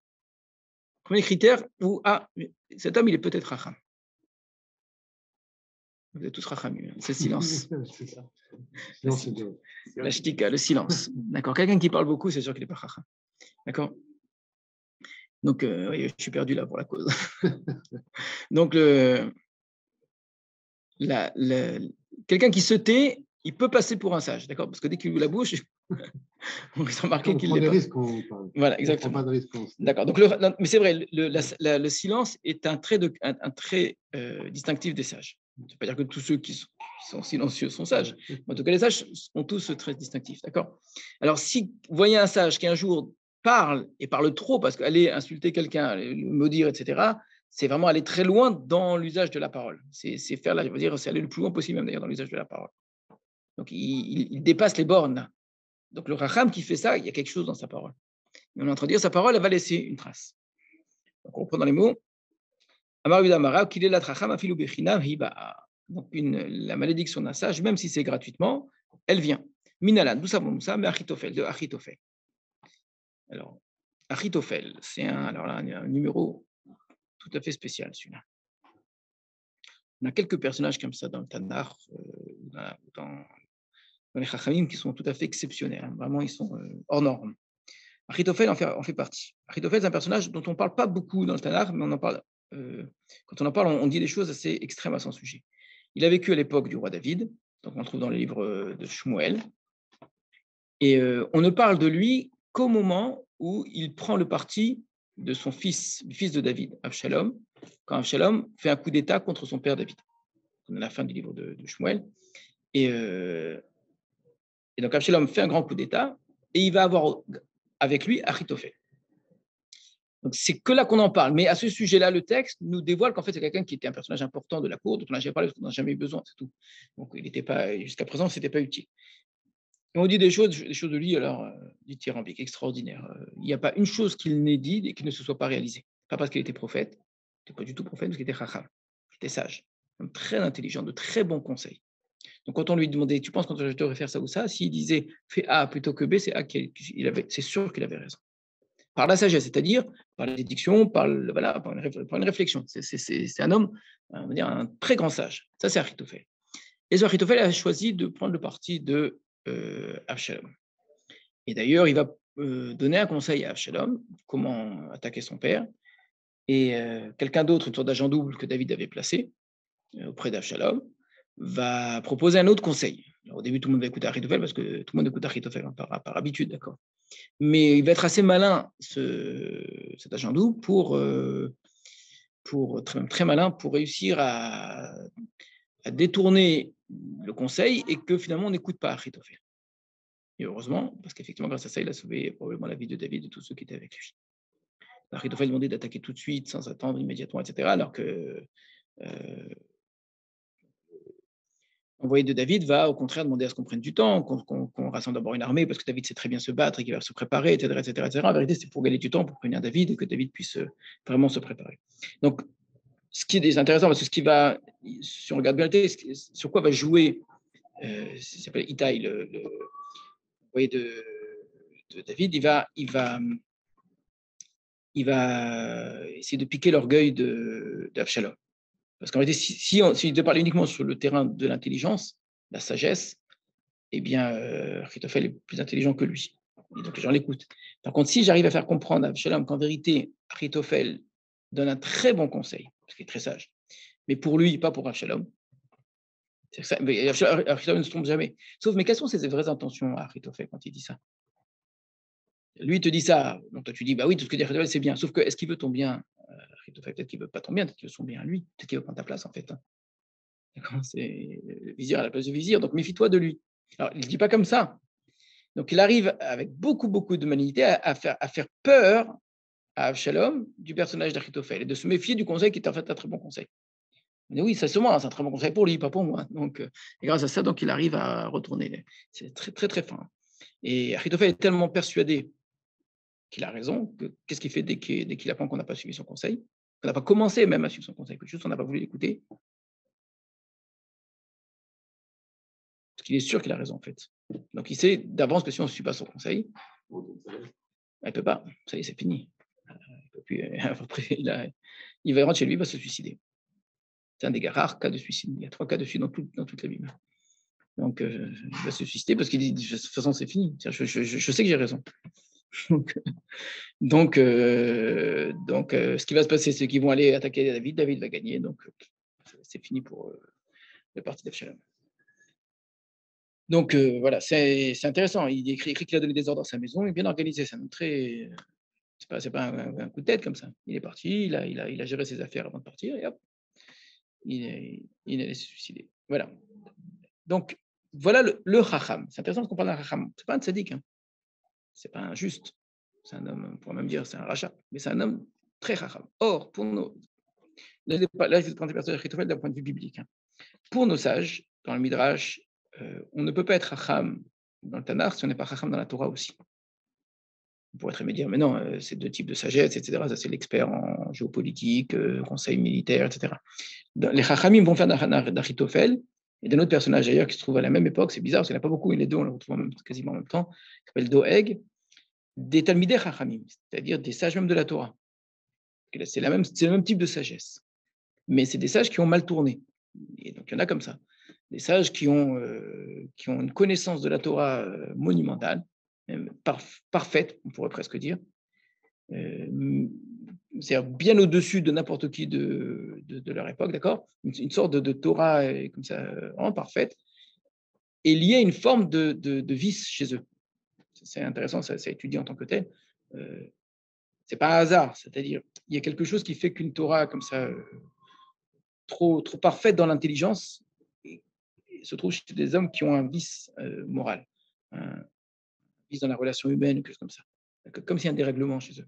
S1: Premier critère où cet homme il est peut-être chacham. Vous êtes tous chachamim, c'est le silence.
S4: C'est ça. Non, c'est bien.
S1: La shtika, le silence. D'accord. Quelqu'un qui parle beaucoup, c'est sûr qu'il n'est pas chacham. D'accord. Donc, oui, je suis perdu là pour la cause. Donc, quelqu'un qui se tait, il peut passer pour un sage, d'accord? Parce que dès qu'il ouvre la bouche, on va remarquer qu'il
S4: prend
S1: l'est
S4: des
S1: pas.
S4: risques quand on parle.
S1: Voilà, exactement.
S4: On prend pas de risques quand on se tait.
S1: D'accord. Donc, mais c'est vrai, le silence est un trait distinctif des sages. Ça ne veut pas dire que tous ceux qui sont silencieux sont sages. En tout cas, les sages ont tous ce trait distinctif, d'accord? Alors, si vous voyez un sage qui un jour parle et parle trop, parce qu'aller insulter quelqu'un, le maudire, etc., c'est vraiment aller très loin dans l'usage de la parole. C'est aller le plus loin possible, même d'ailleurs, dans l'usage de la parole. Donc, il dépasse les bornes. Donc, le racham qui fait ça, il y a quelque chose dans sa parole. Et on est en train de dire, sa parole, elle va laisser une trace. Donc, on reprend dans les mots. Amar Yehuda Amar Rav, qu'il est la tracham afilu bechinam hiba. Donc, la malédiction d'un sage, même si c'est gratuitement, elle vient. Minalan, d'où savons-nous ça? Mais Achitophel, de Achitophel. Alors, Achitophel, c'est un numéro tout à fait spécial, celui-là. On a quelques personnages comme ça dans le Tanakh, dans les Chachamim, qui sont tout à fait exceptionnels. Hein. Vraiment, ils sont hors normes. Achitophel en fait partie. Achitophel, c'est un personnage dont on ne parle pas beaucoup dans le Tanakh, mais on en parle. Quand on en parle, on dit des choses assez extrêmes à son sujet. Il a vécu à l'époque du roi David, donc on le trouve dans le livre de Shmuel, et on ne parle de lui qu'au moment où il prend le parti de son fils, du fils de David, Avshalom, quand Avshalom fait un coup d'État contre son père David. On est à la fin du livre de Shmuel. Et donc Avshalom fait un grand coup d'État, et il va avoir avec lui Achitophel. Donc, c'est que là qu'on en parle. Mais à ce sujet-là, le texte nous dévoile qu'en fait, c'est quelqu'un qui était un personnage important de la cour, dont on n'a jamais parlé, parce qu'on n'a jamais eu besoin, c'est tout. Donc, il n'était pas, jusqu'à présent, ce n'était pas utile. Et on dit des choses de lui, alors, dithyrambiques, extraordinaires. Il n'y a pas une chose qu'il n'ait dit et qui ne se soit pas réalisée. Pas parce qu'il était prophète, il n'était pas du tout prophète, parce qu'il était chacham, il était sage, très intelligent, de très bons conseils. Donc, quand on lui demandait, tu penses quand je devrais faire ça ou ça, s'il disait fais A plutôt que B, c'est A c'est sûr qu'il avait raison. Par la sagesse, c'est-à-dire par la déduction, par une réflexion. C'est un homme, on va dire, un très grand sage. Ça, c'est Achitophel. Et ce Achitophel a choisi de prendre le parti de Avshalom. Et d'ailleurs, il va donner un conseil à Avshalom, comment attaquer son père. Et quelqu'un d'autre, une sorte d'agent double que David avait placé auprès d'Avshalom, va proposer un autre conseil. Alors, au début, tout le monde va écouter Achitophel parce que tout le monde écoute Achitophel par habitude, d'accord. Mais il va être assez malin, cet agent double, très malin pour réussir à détourner le conseil et que finalement on n'écoute pas Achitophel. Et heureusement, parce qu'effectivement, grâce à ça, il a sauvé probablement la vie de David et de tous ceux qui étaient avec lui. Achitophel demandait d'attaquer tout de suite, sans attendre immédiatement, etc. Alors que l'envoyé de David va au contraire demander à ce qu'on prenne du temps, qu'on rassemble d'abord une armée, parce que David sait très bien se battre et qu'il va se préparer, etc., etc., etc. En vérité, c'est pour gagner du temps, pour prévenir David et que David puisse vraiment se préparer. Donc, ce qui est intéressant, parce que ce qui va, si on regarde bien le texte, sur quoi va jouer, ça s'appelle Itaï, l'envoyé de David, il va essayer de piquer l'orgueil d'Absalom. Parce qu'en réalité, si il parle uniquement sur le terrain de l'intelligence, la sagesse, eh bien, Achitophel est plus intelligent que lui. Et donc, les gens l'écoutent. Par contre, si j'arrive à faire comprendre à Absalom qu'en vérité, Achitophel donne un très bon conseil, parce qu'il est très sage, mais pour lui, pas pour Absalom, Achitophel ne se trompe jamais. Sauf, mais quelles sont ses vraies intentions à Achitophel quand il dit ça? Lui, il te dit ça, donc toi, tu dis, bah oui, tout ce que dit Achitophel, c'est bien. Sauf que, est-ce qu'il veut ton bien? Achitophel, peut-être qu'il ne veut pas ton bien, peut-être qu'il veut son bien à lui, peut-être qu'il veut prendre ta place, en fait. C'est le vizir à la place du vizir, donc méfie-toi de lui. Alors, il ne dit pas comme ça. Donc, il arrive avec beaucoup, beaucoup de malignité à faire peur à Absalom du personnage d'Achitophel et de se méfier du conseil qui est en fait un très bon conseil. Mais oui, c'est sûrement, c'est un très bon conseil pour lui, pas pour moi. Donc, et grâce à ça, donc, il arrive à retourner. C'est très, très, très fin. Et Achitophel est tellement persuadé qu'il a raison que qu'est-ce qu'il fait dès qu'il apprend qu'on n'a pas suivi son conseil, qu'on n'a pas commencé même à suivre son conseil, que juste on n'a pas voulu l'écouter, parce qu'il est sûr qu'il a raison en fait. Donc il sait d'avance que si on ne suit pas son conseil, il ne peut pas. Ça y est, c'est fini. Il peut plus, après, il va rentrer chez lui, il va se suicider. C'est un des rares cas de suicide. Il y a 3 cas de suicide dans toute la Bible. Donc il va se suicider parce qu'il dit de toute façon c'est fini. Je sais que j'ai raison. Donc, ce qui va se passer, c'est qu'ils vont aller attaquer David. David va gagner. Donc c'est fini pour le parti d'Absalom. Donc voilà, c'est intéressant. Il écrit qu'il a donné des ordres dans sa maison, il est bien organisé. C'est très, c'est pas un coup de tête comme ça. Il est parti, il a géré ses affaires avant de partir et hop, il est allé se suicider. Voilà. Donc voilà le Chacham. C'est intéressant qu'on parle d'un Chacham. C'est pas un tzaddik, hein. C'est pas un juste. C'est un homme, on pourrait même dire c'est un rachat, mais c'est un homme très Chacham. Or, pour nous, là je vais prendre des personnages Achitophel d'un point de vue biblique. Hein. Pour nos sages, dans le Midrash, on ne peut pas être Chacham dans le Tanakh si on n'est pas Chacham dans la Torah aussi. On pourrait très bien dire, mais non, c'est 2 types de sagesse, etc. Ça, c'est l'expert en géopolitique, conseil militaire, etc. Les Chachamim vont faire d'Achitophel et d'un autre personnage d'ailleurs qui se trouve à la même époque, c'est bizarre parce qu'il n'y en a pas beaucoup, les deux on les retrouve quasiment en même temps, qui s'appelle Doeg, des Talmidei Chachamim, c'est-à-dire des sages même de la Torah. C'est le même type de sagesse. Mais c'est des sages qui ont mal tourné. Et donc, il y en a comme ça. Des sages qui ont une connaissance de la Torah monumentale, même parfaite, on pourrait presque dire. C'est-à-dire bien au-dessus de n'importe qui de leur époque, d'accord? Une sorte de Torah comme ça, vraiment parfaite. Et il y a une forme de vice chez eux. C'est intéressant, ça étudié en tant que tel. C'est pas un hasard, c'est-à-dire il y a quelque chose qui fait qu'une Torah comme ça, trop parfaite dans l'intelligence, se trouve chez des hommes qui ont un vice moral, un vice dans la relation humaine, quelque chose comme ça. Comme s'il y a un dérèglement chez eux.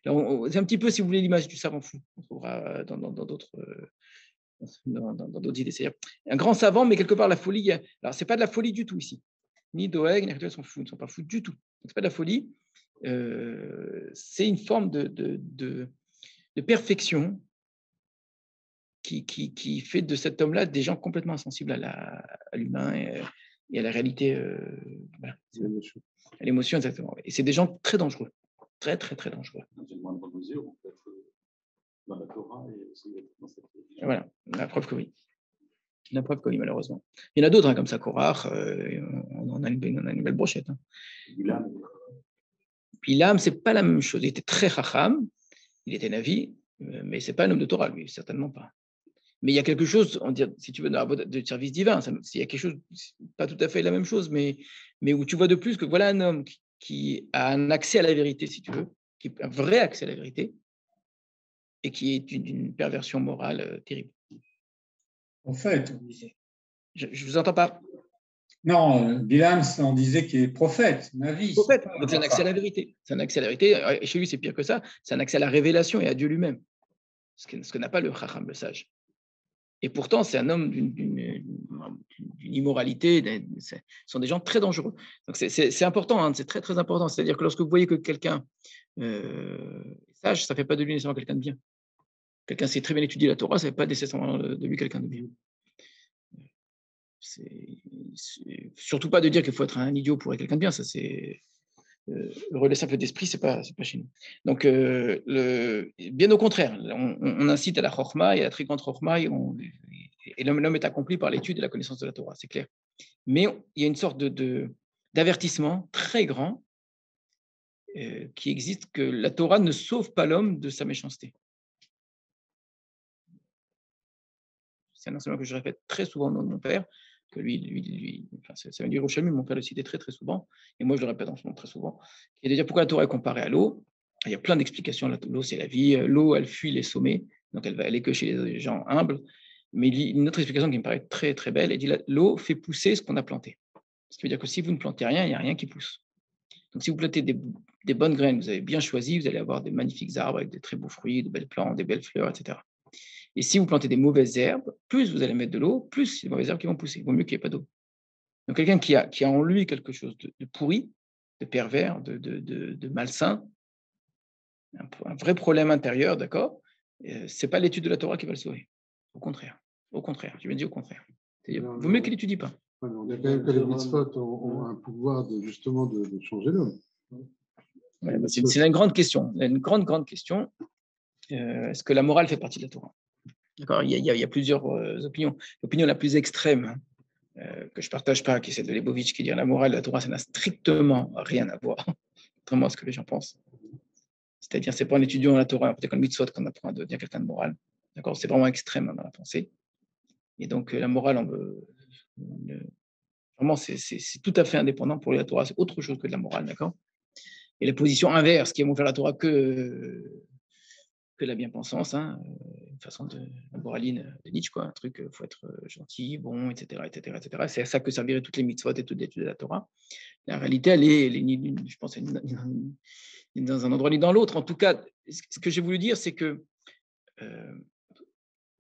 S1: C'est un petit peu, si vous voulez, l'image du savant fou. On trouvera dans d'autres idées. C'est-à-dire un grand savant, mais quelque part la folie. Alors, c'est pas de la folie du tout ici. Ni Doeg, ni Aristote sont fous, ils ne sont pas fous du tout. C'est pas de la folie. C'est une forme de perfection qui fait de cet homme-là des gens complètement insensibles à l'humain et à la réalité, voilà. À l'émotion, exactement. Et c'est des gens très dangereux, très, très, très dangereux.
S3: Dans une moindre mesure, on peut être dans la Torah et aussi dans cette religion.
S1: Voilà, la preuve que oui. La preuve que oui, malheureusement. Il y en a d'autres, hein, comme ça, Korach, on en a une belle brochette. Hein. Bilam, c'est pas la même chose. Il était très chacham, il était navi, mais c'est pas un homme de Torah, lui, certainement pas. Mais il y a quelque chose, on dit, si tu veux, de service divin, il y a quelque chose, pas tout à fait la même chose, mais où tu vois de plus que voilà un homme qui a un accès à la vérité, si tu veux, un vrai accès à la vérité, et qui est d'une perversion morale terrible.
S5: En fait,
S1: Je ne vous entends pas.
S5: Non, Bilam, on disait qu'il est prophète, Navi.
S1: Prophète, donc c'est un accès à la vérité. C'est un accès à la vérité. Et chez lui, c'est pire que ça. C'est un accès à la révélation et à Dieu lui-même. Ce que n'a pas le Chacham, le sage. Et pourtant, c'est un homme d'une immoralité. Ce sont des gens très dangereux. Donc c'est important, hein, c'est très très important. C'est-à-dire que lorsque vous voyez que quelqu'un est sage, ça ne fait pas de lui nécessairement quelqu'un de bien. Quelqu'un sait très bien étudier la Torah, ça ne fait pas nécessairement de lui quelqu'un de bien. Surtout pas de dire qu'il faut être un idiot pour être quelqu'un de bien. Ça, c'est le simple d'esprit, c'est pas chez nous. Donc, bien au contraire, on incite à la chorma et à la très grande chorma, et l'homme est accompli par l'étude et la connaissance de la Torah, c'est clair. Mais il y a une sorte d'avertissement très grand qui existe, que la Torah ne sauve pas l'homme de sa méchanceté. C'est un enseignement que je répète très souvent au nom de mon père, que lui enfin, ça vient du Yerushalmi, mon père le citait très très souvent, et moi je le répète en ce moment très souvent, qui est de dire pourquoi la Torah est comparée à l'eau. Il y a plein d'explications. L'eau, c'est la vie. L'eau, elle fuit les sommets, donc elle va aller que chez les gens humbles. Mais une autre explication qui me paraît très très belle, elle dit l'eau fait pousser ce qu'on a planté. Ce qui veut dire que si vous ne plantez rien, il n'y a rien qui pousse. Donc si vous plantez des bonnes graines, vous avez bien choisi, vous allez avoir des magnifiques arbres avec des très beaux fruits, de belles plantes, des belles fleurs, etc. Et si vous plantez des mauvaises herbes, plus vous allez mettre de l'eau, plus il y a des mauvaises herbes qui vont pousser. Il vaut mieux qu'il n'y ait pas d'eau. Donc quelqu'un qui a en lui quelque chose de pourri, de pervers, de malsain, un vrai problème intérieur, d'accord, ce n'est pas l'étude de la Torah qui va le sauver. Au contraire, je me dis au contraire. Il vaut mieux qu'il n'étudie pas.
S4: On dit quand même que les mitzvot ont un pouvoir justement de changer l'homme.
S1: Ouais, bah c'est une grande question, une grande question. Est-ce que la morale fait partie de la Torah? D'accord, il y a plusieurs opinions. L'opinion la plus extrême, que je ne partage pas, qui est celle de Lebovitch, qui dit que la morale de la Torah, ça n'a strictement rien à voir, contrairement à ce que les gens pensent. C'est-à-dire, ce n'est pas en étudiant la Torah, peut-être comme le mitzvot, qu'on apprend à devenir quelqu'un de moral. D'accord, c'est vraiment extrême dans la pensée. Et donc, la morale, vraiment, c'est tout à fait indépendant pour la Torah. C'est autre chose que de la morale, d'accord. Et la position inverse, qui est faire la Torah que la bien-pensance, hein, une façon de la moraline de Nietzsche, quoi, un truc, il faut être gentil, bon, etc., etc., etc. C'est à ça que serviraient toutes les mitzvot et toutes les études de la Torah. La réalité, elle est je pense, ni dans un endroit ni dans l'autre. En tout cas, ce que j'ai voulu dire, c'est que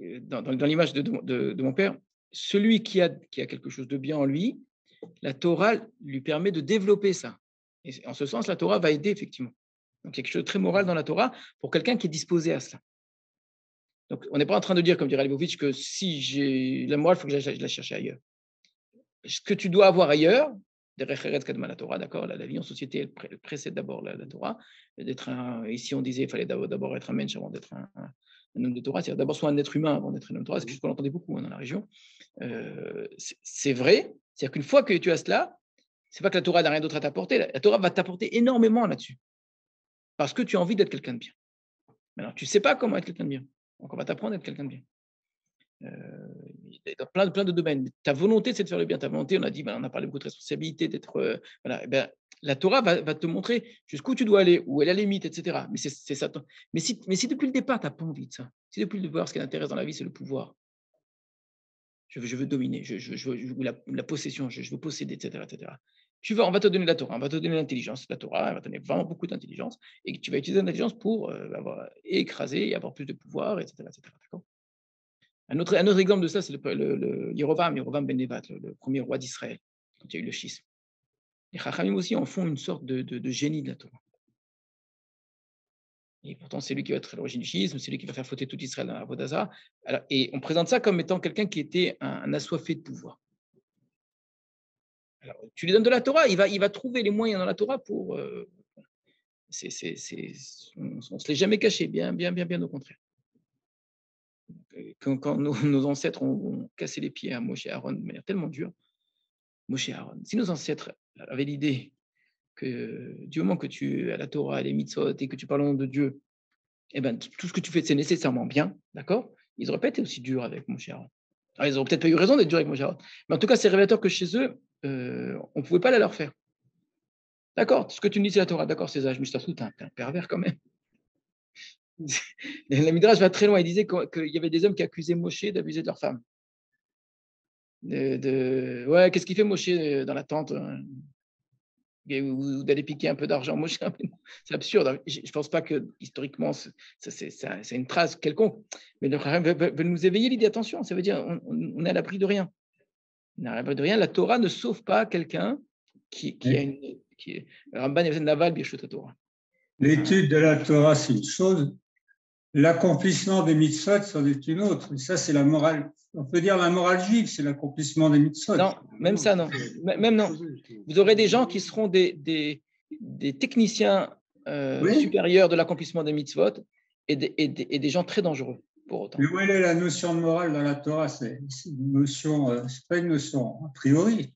S1: dans l'image de mon père, celui qui a quelque chose de bien en lui, la Torah lui permet de développer ça. Et en ce sens, la Torah va aider, effectivement. Donc, il y a quelque chose de très moral dans la Torah pour quelqu'un qui est disposé à cela. Donc, on n'est pas en train de dire, comme dirait Leibovitch, que si j'ai la morale, il faut que je la cherche ailleurs. Ce que tu dois avoir ailleurs, la Torah, d'accord, la vie en société, elle précède d'abord la Torah. Ici, on disait qu'il fallait d'abord être un mensch avant d'être un homme de Torah, c'est-à-dire d'abord soit un être humain avant d'être un homme de Torah, c'est ce qu'on entendait beaucoup dans la région. C'est vrai, c'est-à-dire qu'une fois que tu as cela, c'est pas que la Torah n'a rien d'autre à t'apporter, la Torah va t'apporter énormément là-dessus, parce que tu as envie d'être quelqu'un de bien. Mais alors, tu ne sais pas comment être quelqu'un de bien, donc on va t'apprendre à être quelqu'un de bien. Dans plein de domaines. Ta volonté, c'est de faire le bien. Ta volonté, on a dit, on a parlé beaucoup de responsabilité, d'être. Voilà, la Torah va te montrer jusqu'où tu dois aller, où est la limite, etc. Mais c'est ça. Mais si depuis le départ, tu n'as pas envie de ça, si depuis le départ, ce qui t'intéresse dans la vie, c'est le pouvoir, je veux dominer, je veux la possession, je veux posséder, etc. On va te donner la Torah, on va te donner l'intelligence. La Torah, elle va te donner vraiment beaucoup d'intelligence et tu vas utiliser l'intelligence pour écraser et avoir plus de pouvoir, etc. D'accord. Un autre exemple de ça, c'est le Yerovam ben Nevat, le premier roi d'Israël, quand il y a eu le schisme. Les Chachamim aussi en font une sorte de génie de la Torah. Et pourtant, c'est lui qui va être à l'origine du schisme, c'est lui qui va faire fauter tout Israël dans la Avodah Zarah. Et on présente ça comme étant quelqu'un qui était un assoiffé de pouvoir. Alors, tu lui donnes de la Torah, il va trouver les moyens dans la Torah pour. On ne se l'est jamais caché, bien au contraire. Quand nos ancêtres ont cassé les pieds à Moshe et Aaron de manière tellement dure, Moshe et Aaron, si nos ancêtres avaient l'idée que du moment que tu as la Torah et les mitzvot et que tu parles au nom de Dieu, eh ben, tout ce que tu fais, c'est nécessairement bien, d'accord? Ils n'auraient pas été aussi durs avec Moshe et Aaron. Alors, ils n'auraient peut-être pas eu raison d'être durs avec Moshe et Aaron, mais en tout cas, c'est révélateur que chez eux, on ne pouvait pas la leur faire. D'accord, ce que tu me dis, c'est la Torah, d'accord, c'est ça, je me suis dit, t'es un pervers quand même. La Midrash va très loin. Il disait qu'il y avait des hommes qui accusaient Moshe d'abuser de leur femme. Ouais, qu'est-ce qu'il fait Moshe dans la tente ou d'aller piquer un peu d'argent. Moshe, c'est absurde. Je ne pense pas que historiquement, c'est une trace quelconque. Mais le Chachamim veut nous éveiller l'idée. Attention, ça veut dire on est à l'abri de rien. On est à l'abri de rien. La Torah ne sauve pas quelqu'un qui a une. Ramban Naval Birshut Torah.
S5: L'étude de la Torah, c'est une chose. L'accomplissement des mitzvot, c'en est une autre. Et ça, c'est la morale. On peut dire la morale juive, c'est l'accomplissement des mitzvot.
S1: Non, même ça, non. Même non. Vous aurez des gens qui seront des techniciens supérieurs de l'accomplissement des mitzvot et des gens très dangereux pour autant.
S5: Mais où est la notion de morale dans la Torah? C'est une notion, c'est pas une notion a priori.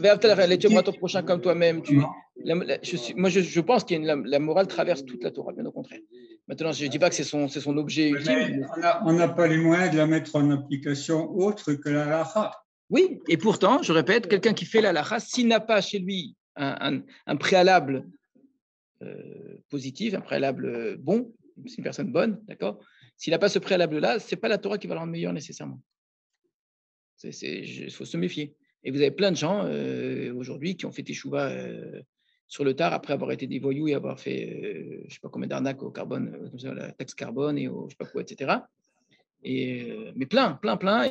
S1: Les prochain comme toi-même. Je pense que la morale traverse toute la Torah, bien au contraire. Maintenant, je ne dis pas que c'est son objet ultime.
S5: On n'a pas les moyens de la mettre en application autre que la halakha.
S1: Oui, et pourtant, je répète, quelqu'un qui fait la halakha, s'il n'a pas chez lui un préalable positif, un préalable bon, c'est une personne bonne, d'accord? S'il n'a pas ce préalable-là, ce n'est pas la Torah qui va le rendre meilleur nécessairement. Il faut se méfier. Et vous avez plein de gens aujourd'hui qui ont fait teshuva sur le tard après avoir été des voyous et avoir fait je ne sais pas combien d'arnaques au carbone, la taxe carbone et au je ne sais pas quoi, etc. Mais plein,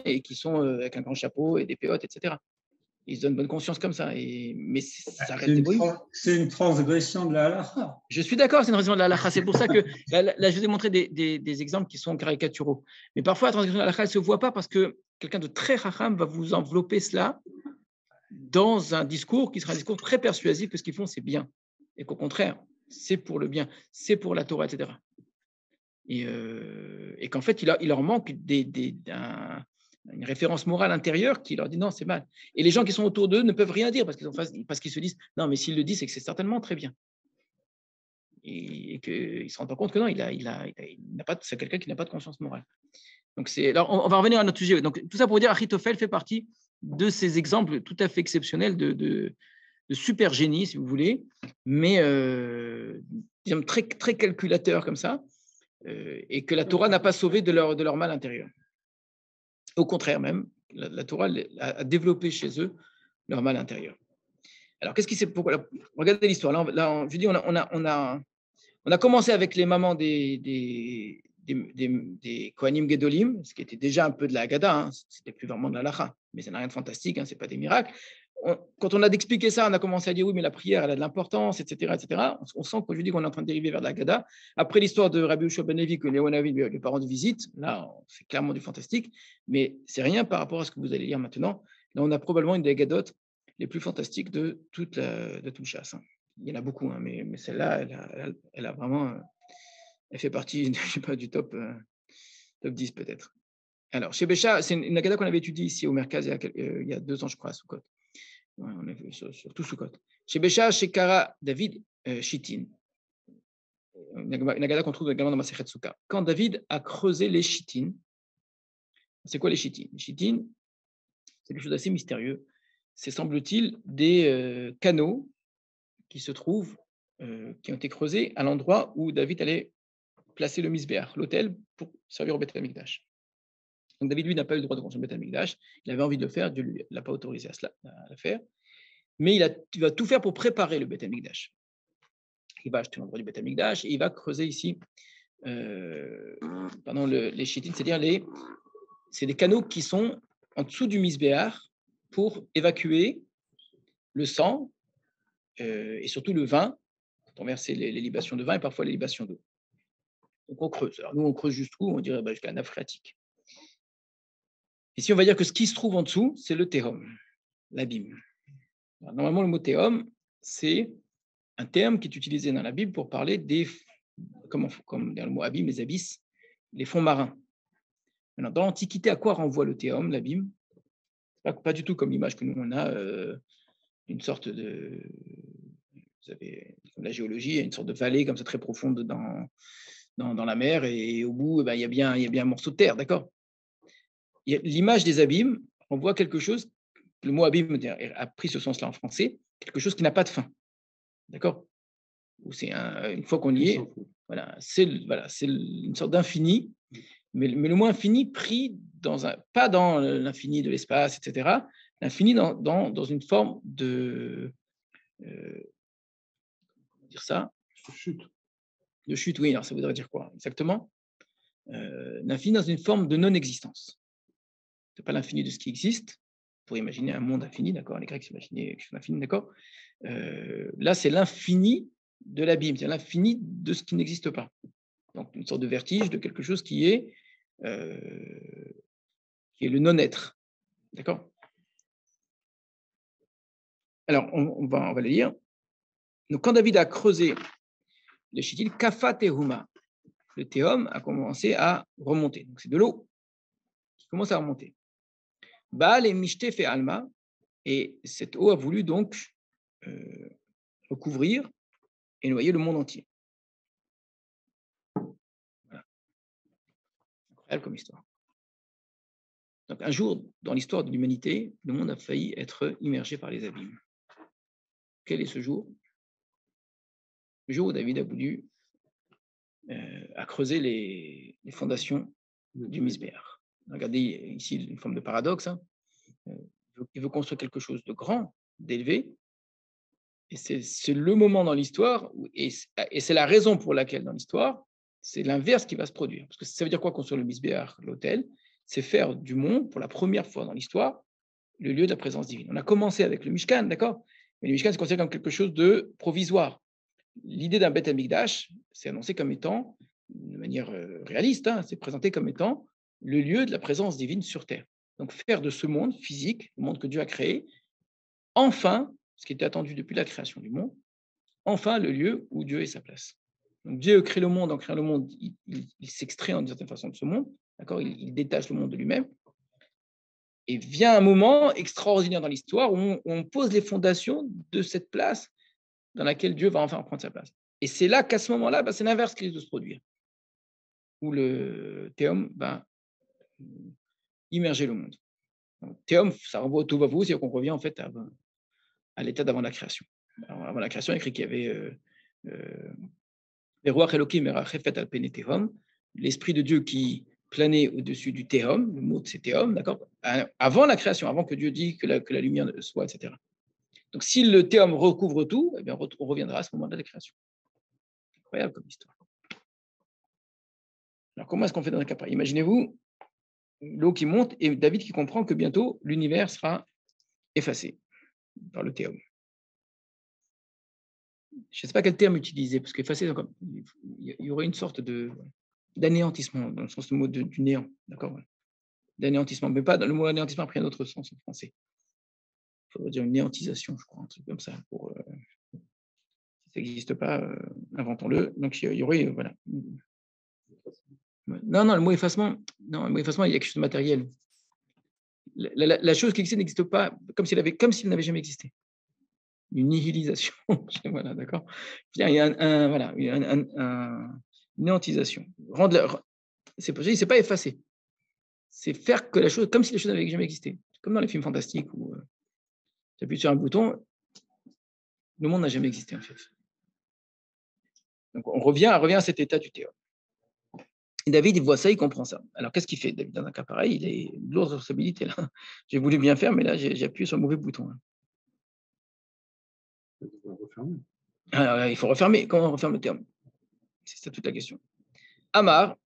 S1: et qui sont avec un grand chapeau et des péotes, etc. Ils se donnent bonne conscience comme ça. Mais ça reste des voyous.
S5: C'est une transgression de la halakha.
S1: Je suis d'accord, c'est une transgression de la halakha. C'est pour ça que là, je vous ai montré des exemples qui sont caricaturaux. Mais parfois, la transgression de la halakha, elle ne se voit pas parce que quelqu'un de très chacham va vous envelopper cela dans un discours qui sera un discours très persuasif que ce qu'ils font, c'est bien. Et qu'au contraire, c'est pour le bien, c'est pour la Torah, etc. Et qu'en fait, il leur manque une référence morale intérieure qui leur dit non, c'est mal. Et les gens qui sont autour d'eux ne peuvent rien dire parce qu'ils se disent non, mais s'il le dit, c'est que c'est certainement très bien. Et qu'ils ne se rendent pas compte que non, c'est quelqu'un qui n'a pas de conscience morale. Donc alors, on va revenir à notre sujet. Donc, tout ça pour dire Achitophel fait partie de ces exemples tout à fait exceptionnels de super génie, si vous voulez, mais disons, très, très calculateur comme ça, et que la Torah n'a pas sauvé de leur mal intérieur. Au contraire même, la Torah a développé chez eux leur mal intérieur. Alors, qu'est-ce qui s'est... Regardez l'histoire. Là, je dis, on a commencé avec les mamans des Kohanim Gedolim, ce qui était déjà un peu de la Haggadah, c'était plus vraiment de la Halacha, mais ça n'a rien de fantastique, ce n'est pas des miracles. Quand on a expliqué ça, on a commencé à dire oui, mais la prière, elle a de l'importance, etc. On sent qu'aujourd'hui, on est en train de dériver vers la Haggadah. Après l'histoire de Rabbi Yehoshua ben Levi, que Léon avait les parents de visite, là, c'est clairement du fantastique, mais c'est rien par rapport à ce que vous allez lire maintenant. Là, on a probablement une des Haggadot les plus fantastiques de tout le chasse. Il y en a beaucoup, mais celle-là, elle a vraiment... Elle fait partie, je sais pas, du top 10 peut-être. Alors, chez Bécha, c'est une Haggadah qu'on avait étudiée ici au Merkaz il y a 2 ans, je crois, à Soukot. On a vu surtout Soukot. Chez Bécha, chez Kara, David Shittin. Une Haggadah qu'on trouve également dans Masechet Souka. Quand David a creusé les Shittin, c'est quoi les Shittin? Les Shittin, c'est quelque chose d'assez mystérieux. C'est, semble-t-il, des canaux qui se trouvent, qui ont été creusés à l'endroit où David allait placer le Misbéach, l'autel, pour servir au Beth Amikdash. Donc David, lui, n'a pas eu le droit de construire le Beth Amikdash. Il avait envie de le faire, Dieu ne l'a pas autorisé à le faire. Mais il va tout faire pour préparer le Beth Amikdash. Il va acheter l'endroit du Beth Amikdash et il va creuser ici, pendant les Shittin, c'est-à-dire c'est des canaux qui sont en dessous du Misbéach pour évacuer le sang et surtout le vin, quand on verse les libations de vin et parfois les libations d'eau. Donc on creuse. Alors nous, on creuse jusqu'où? On dirait jusqu'à la nappe phréatique. Ici, on va dire que ce qui se trouve en dessous, c'est le théum, l'abîme. Alors, normalement, le mot théum, c'est un terme qui est utilisé dans la Bible pour parler comme dans le mot abîme, les abysses, les fonds marins. Maintenant, dans l'Antiquité, à quoi renvoie le théum, l'abîme? Pas du tout comme l'image que nous, on a, une sorte de... Vous avez la géologie, il y a une sorte de vallée comme ça très profonde dans la mer, et au bout, il y a bien un morceau de terre, d'accord? L'image des abîmes, on voit quelque chose, le mot abîme a pris ce sens-là en français, quelque chose qui n'a pas de fin, d'accord? Ou c'est une fois qu'on y est, c'est une sorte d'infini, mais le mot infini pris pas dans l'infini de l'espace, etc., l'infini dans une forme de, comment dire ça,
S4: Chute.
S1: de chute, oui, alors ça voudrait dire quoi exactement? L'infini dans une forme de non-existence. Ce n'est pas l'infini de ce qui existe, pour imaginer un monde infini, d'accord? Les Grecs s'imaginaient quelque chose d'infini, d'accord? Là, c'est l'infini de l'abîme, c'est l'infini de ce qui n'existe pas. Donc, une sorte de vertige de quelque chose qui est le non-être, d'accord? Alors, on va le lire. Donc, quand David a creusé le Shittil, Kafa Tehuma, le Théum a commencé à remonter. Donc, c'est de l'eau qui commence à remonter. Baal et Mishte fait Alma, et cette eau a voulu donc recouvrir et noyer le monde entier. Voilà. Incroyable comme histoire. Donc, un jour, dans l'histoire de l'humanité, le monde a failli être immergé par les abîmes. Quel est ce jour? Le jour où David a voulu a creusé les fondations du Misbéach. Regardez ici une forme de paradoxe. Hein. Il veut construire quelque chose de grand, d'élevé, et c'est le moment dans l'histoire, et c'est la raison pour laquelle dans l'histoire, c'est l'inverse qui va se produire. Parce que ça veut dire quoi construire le Misbéach, l'autel? C'est faire du monde, pour la première fois dans l'histoire, le lieu de la présence divine. On a commencé avec le Mishkan, d'accord? Mais le Mishkan, c'est considéré comme quelque chose de provisoire. L'idée d'un Beth Amikdash, c'est annoncé comme étant, de manière réaliste, hein, c'est présenté comme étant le lieu de la présence divine sur Terre. Donc faire de ce monde physique, le monde que Dieu a créé, enfin, ce qui était attendu depuis la création du monde, enfin le lieu où Dieu est sa place. Donc Dieu crée le monde, en créant le monde, il s'extrait en certaine façon de ce monde, d'accord, il détache le monde de lui-même. Et vient un moment extraordinaire dans l'histoire où on pose les fondations de cette place dans laquelle Dieu va enfin prendre sa place. Et c'est là qu'à ce moment-là, c'est l'inverse qui risque de se produire, où le théum va immerger le monde. Donc, théum, ça renvoie au Tovavu, c'est-à-dire qu'on revient en fait à l'état d'avant la création. Alors, avant la création, il y a écrit qu'il y avait les rois Elohim Merachefet al Pene Tehom, l'esprit de Dieu qui planait au-dessus du théum, le mot c'est théum, d'accord, avant la création, avant que Dieu dise que la lumière soit, etc. Donc, si le théum recouvre tout, eh bien, on reviendra à ce moment-là de la création. Incroyable comme histoire. Alors, comment est-ce qu'on fait dans un cas pareil? Imaginez-vous l'eau qui monte et David qui comprend que bientôt l'univers sera effacé par le théum. Je ne sais pas quel terme utiliser, parce qu'effacer, il y aurait une sorte d'anéantissement, dans le sens du mot du néant, d'accord? D'anéantissement, mais pas, le mot anéantissement a pris un autre sens en français. Il faudrait dire une néantisation, je crois, un truc comme ça. Si ça n'existe pas, inventons-le. Donc, il y aurait, voilà. Non, le mot effacement, il y a quelque chose de matériel. La chose qui existe n'existe pas, comme s'il n'avait jamais existé. Une nihilisation, voilà, d'accord. Il y a une néantisation. C'est pas effacer. C'est faire que la chose, comme si la chose n'avait jamais existé. Comme dans les films fantastiques où tu appuies sur un bouton, le monde n'a jamais existé en fait. Donc on revient à cet état du théâtre. Et David, il voit ça, il comprend ça. Alors qu'est-ce qu'il fait, David, dans un cas pareil? Il a une lourde responsabilité là. J'ai voulu bien faire, mais là j'ai appuyé sur le mauvais bouton. Alors, il faut refermer. Comment on referme le terme? C'est ça toute la question. Amar,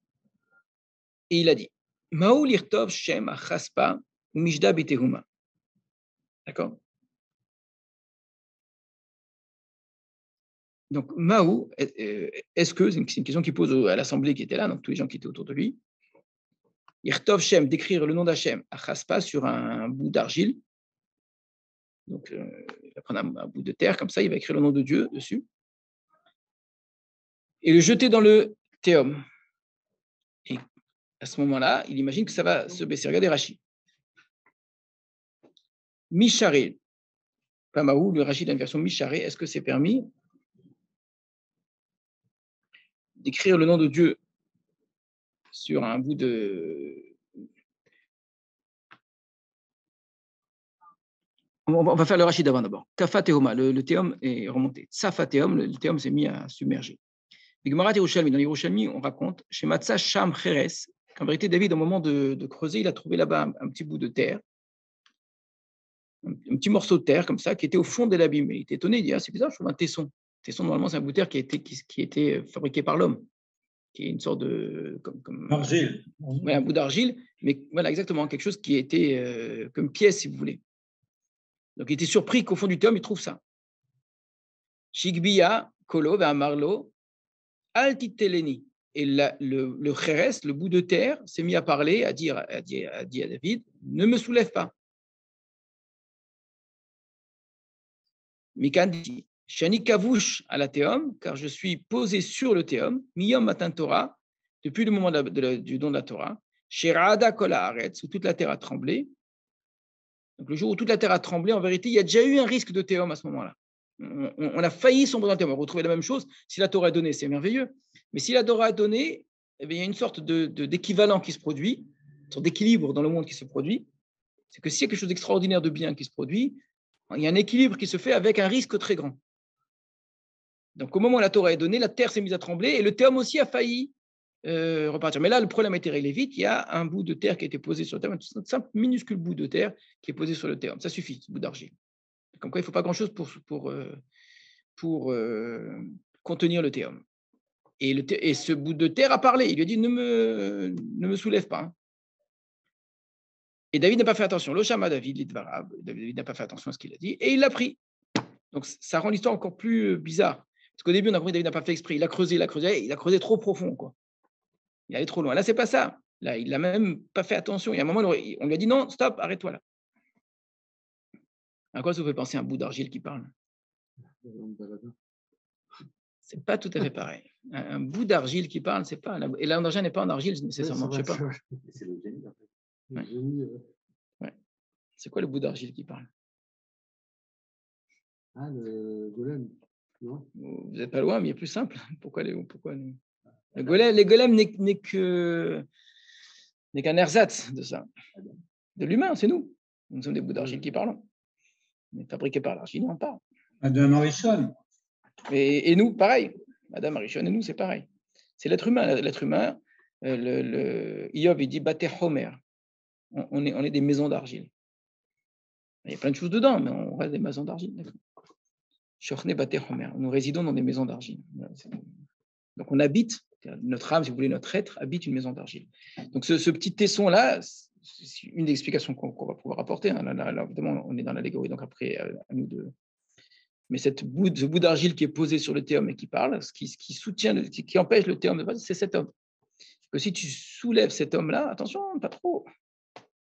S1: et il a dit Maou lirtov shem achaspa mishda betehuma. D'accord? Donc, Maou, est-ce que, c'est une question qu'il pose à l'assemblée qui était là, donc tous les gens qui étaient autour de lui, Irtov Shem, d'écrire le nom d'Hachem à Chaspa sur un bout d'argile. Donc, il va prendre un bout de terre, comme ça, il va écrire le nom de Dieu dessus. Et le jeter dans le théum. Et à ce moment-là, il imagine que ça va se baisser. Regardez Rachid. Misharé, pas Maou, le Rachid a une version Misharé, est-ce que c'est permis d'écrire le nom de Dieu sur un bout de... On va faire le Rachid avant d'abord. Kafa Tehoma, le théum est remonté. Safa Théum, le théum s'est mis à submerger. Les Gemara Yerushalmi, dans les Yerushalmi, on raconte chez Matzah Sham Cheres, En vérité, David, au moment de creuser, il a trouvé là-bas un petit bout de terre, un petit morceau de terre comme ça, qui était au fond de l'abîme. Il était étonné, il dit, ah, c'est bizarre, je trouve un tesson. Le tesson, normalement, c'est un bout de terre qui a été fabriqué par l'homme, qui est une sorte de…
S5: Argile.
S1: Ouais, un bout d'argile, mais voilà, exactement, quelque chose qui était comme pièce, si vous voulez. Donc, il était surpris qu'au fond du théum, il trouve ça. Shigbia, Kolo, Marlo, Altiteleni. Et le Kheres, le bout de terre, s'est mis à parler, à dire à David, ne me soulève pas. Mikandi, Shani Kavush à la théum, car je suis posé sur le théum, Miyom Matan Torah, depuis le moment du don de la Torah, Sherada Kola Haaretz, où toute la terre a tremblé. Donc le jour où toute la terre a tremblé, en vérité, il y a déjà eu un risque de théum à ce moment-là. On a failli sombrer dans le théum. On va retrouver la même chose. Si la Torah est donnée, c'est merveilleux. Mais si la Torah est donnée, eh bien, il y a une sorte d'équivalent qui se produit, une sorte d'équilibre dans le monde qui se produit. C'est que s'il y a quelque chose d'extraordinaire de bien qui se produit, il y a un équilibre qui se fait avec un risque très grand. Donc, au moment où la Torah est donnée, la terre s'est mise à trembler et le théum aussi a failli repartir. Mais là, le problème a été réglé vite. Il y a un bout de terre qui a été posé sur le théum, un simple minuscule bout de terre qui est posé sur le théum. Ça suffit, ce bout d'argile. Comme quoi, il ne faut pas grand-chose pour contenir le théum. Et ce bout de terre a parlé. Il lui a dit, ne me soulève pas. Hein. Et David n'a pas fait attention. L'Oshama David, l'Idvarab, David n'a pas fait attention à ce qu'il a dit. Et il l'a pris. Donc, ça rend l'histoire encore plus bizarre. Parce qu'au début, on a compris que David n'a pas fait exprès. Il a creusé trop profond. Quoi. Il allait trop loin. Là, ce n'est pas ça. Là, il n'a même pas fait attention. Il y a un moment, on lui a dit, non, stop, arrête-toi là. À quoi ça vous fait penser à un bout d'argile qui parle? C'est pas tout à fait pareil. Un bout d'argile qui parle, c'est pas. Et là, l'argile n'est pas en argile nécessairement.
S4: Oui,
S1: je sais pas.
S3: C'est le génie, en fait.
S1: Ouais.
S4: Le génie,
S1: Ouais. C'est quoi le bout d'argile qui parle?
S4: Ah, le golem, non?
S1: Vous n'êtes pas loin, mais il est plus simple. Pourquoi le golem n'est qu'un ersatz de ça, de l'humain, c'est nous. Nous sommes des bouts d'argile qui parlons. On est fabriqués par l'argile, on parle.
S5: Adam Arishon.
S1: Et nous, pareil. Madame Arishon et nous, c'est pareil. C'est l'être humain. L'être humain, Iyov, il dit Bate Homer. On est des maisons d'argile. Il y a plein de choses dedans, mais on reste des maisons d'argile. Shochne Bate Homer. Nous résidons dans des maisons d'argile. Donc on habite, notre âme, si vous voulez, notre être, habite une maison d'argile. Donc ce petit tesson-là, c'est une des explications qu'on va pouvoir apporter. Hein. Là, évidemment, on est dans l'allégorie, donc après, à nous de. Mais ce bout d'argile qui est posé sur le théum et qui parle, ce qui soutient, qui empêche le théum de passer, c'est cet homme. Que si tu soulèves cet homme-là, attention, pas trop.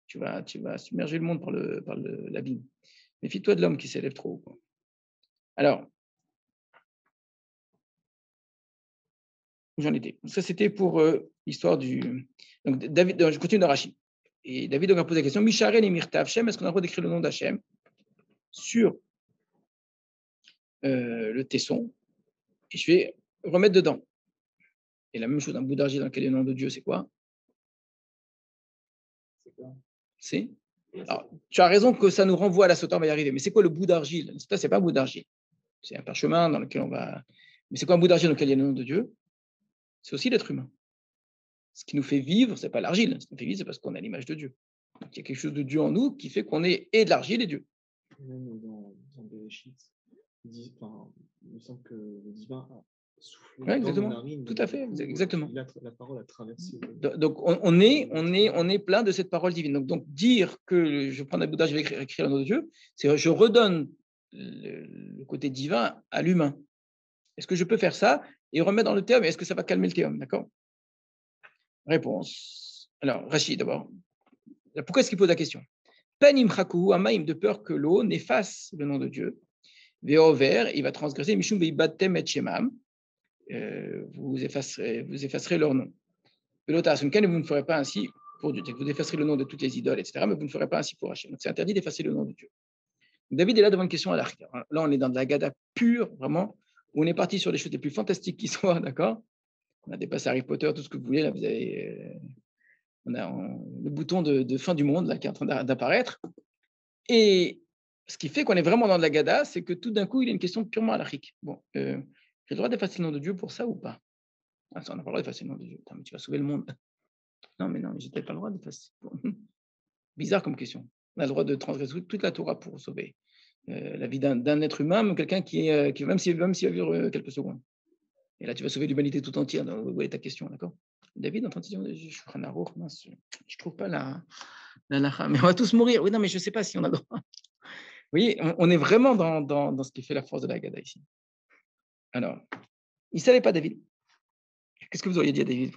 S1: Tu vas submerger le monde par l'abîme. Méfie-toi de l'homme qui s'élève trop. Quoi. Alors, où j'en étais. Ça, c'était pour l'histoire du. Donc, David, je continue de Rashi. Et David donc, a posé la question Misharen et Mirtav Shem, est-ce qu'on a le droit d'écrire le nom d'Hachem sur le tesson? Et je vais remettre dedans. Et la même chose, un bout d'argile dans lequel est le nom de Dieu, c'est quoi? C'est. Alors, tu as raison que ça nous renvoie à la Sota, on va y arriver. Mais c'est quoi le bout d'argile? Ça, c'est pas un bout d'argile. C'est un parchemin dans lequel on va. Mais c'est quoi un bout d'argile dans lequel il y a le nom de Dieu? C'est aussi l'être humain. Ce qui nous fait vivre, c'est pas l'argile. Ce qui nous fait vivre, c'est parce qu'on a l'image de Dieu. Donc, il y a quelque chose de Dieu en nous qui fait qu'on est et de l'argile et Dieu.
S6: Même dans Bereshit, il me semble que le divin a soufflé
S1: Ouais,
S6: dans
S1: exactement.
S6: nos narines.
S1: Tout à fait, exactement.
S6: La parole a traversé.
S1: Donc, on est plein de cette parole divine. Donc dire que je prends un bout d'argile, je vais écrire le nom de Dieu, c'est je redonne le côté divin à l'humain. Est-ce que je peux faire ça et remettre dans le théum? Est-ce que ça va calmer le théum? D'accord? Réponse. Alors, Rachid, d'abord. Pourquoi est-ce qu'il pose la question? Panim chakou, amaim, de peur que l'eau n'efface le nom de Dieu. Veover, il va transgresser. Mishum beibatem et shemam. Vous effacerez leur nom. Velotas, vous ne ferez pas ainsi pour Dieu. Vous effacerez le nom de toutes les idoles, etc. Mais vous ne ferez pas ainsi pour Hachem. Donc, c'est interdit d'effacer le nom de Dieu. David est là devant une question à l'arc. Là, on est dans de la Gada pure, vraiment, où on est parti sur les choses les plus fantastiques qui soient, d'accord? On a dépassé Harry Potter, tout ce que vous voulez. Là, vous avez, on a le bouton de fin du monde là, qui est en train d'apparaître. Et ce qui fait qu'on est vraiment dans de la Gada, c'est que tout d'un coup, il y a une question purement halakhique. Bon, j'ai le droit d'effacer le nom de Dieu pour ça ou pas? Ah, ça, on n'a pas le droit d'effacer le nom de Dieu. Attends, mais tu vas sauver le monde. Non, mais j'étais pas le droit de faire ça. Bizarre comme question. On a le droit de transgresser toute la Torah pour sauver la vie d'un être humain, même quelqu'un qui même s'il va vivre quelques secondes. Et là, tu vas sauver l'humanité tout entière. Donc, où est ta question, d'accord? David, en train de dire, je trouve pas la lacha. Mais on va tous mourir. Oui, non, mais je ne sais pas si on a le droit. Vous voyez, on est vraiment dans ce qui fait la force de la Haggadah ici. Alors, il ne savait pas, David. Qu'est-ce que vous auriez dit à David?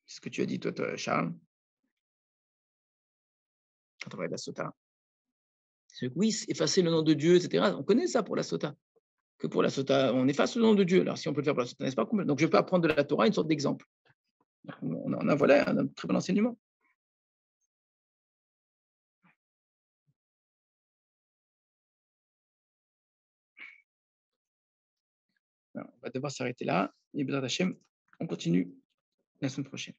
S1: C'est ce que tu as dit, toi Charles, quand on parlait de la sota. Oui, effacer le nom de Dieu, etc. On connaît ça pour la sota. Que pour la sota, on efface le nom de Dieu. Alors, si on peut le faire pour la sota, n'est-ce pas? Donc, je peux apprendre de la Torah une sorte d'exemple. On a voilà un très bon enseignement. Alors, on va devoir s'arrêter là. Et Bézat Hachem, on continue la semaine prochaine.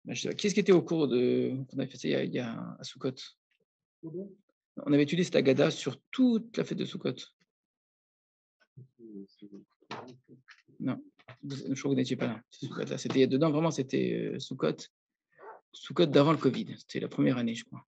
S1: Qu'est-ce qui était au cours qu'on avait fait ça il y a à Sukkot? On avait étudié cette Haggadah sur toute la fête de Sukkot. Non, je crois que vous n'étiez pas là. C'était dedans, vraiment, c'était Sukkot d'avant le Covid. C'était la première année, je crois.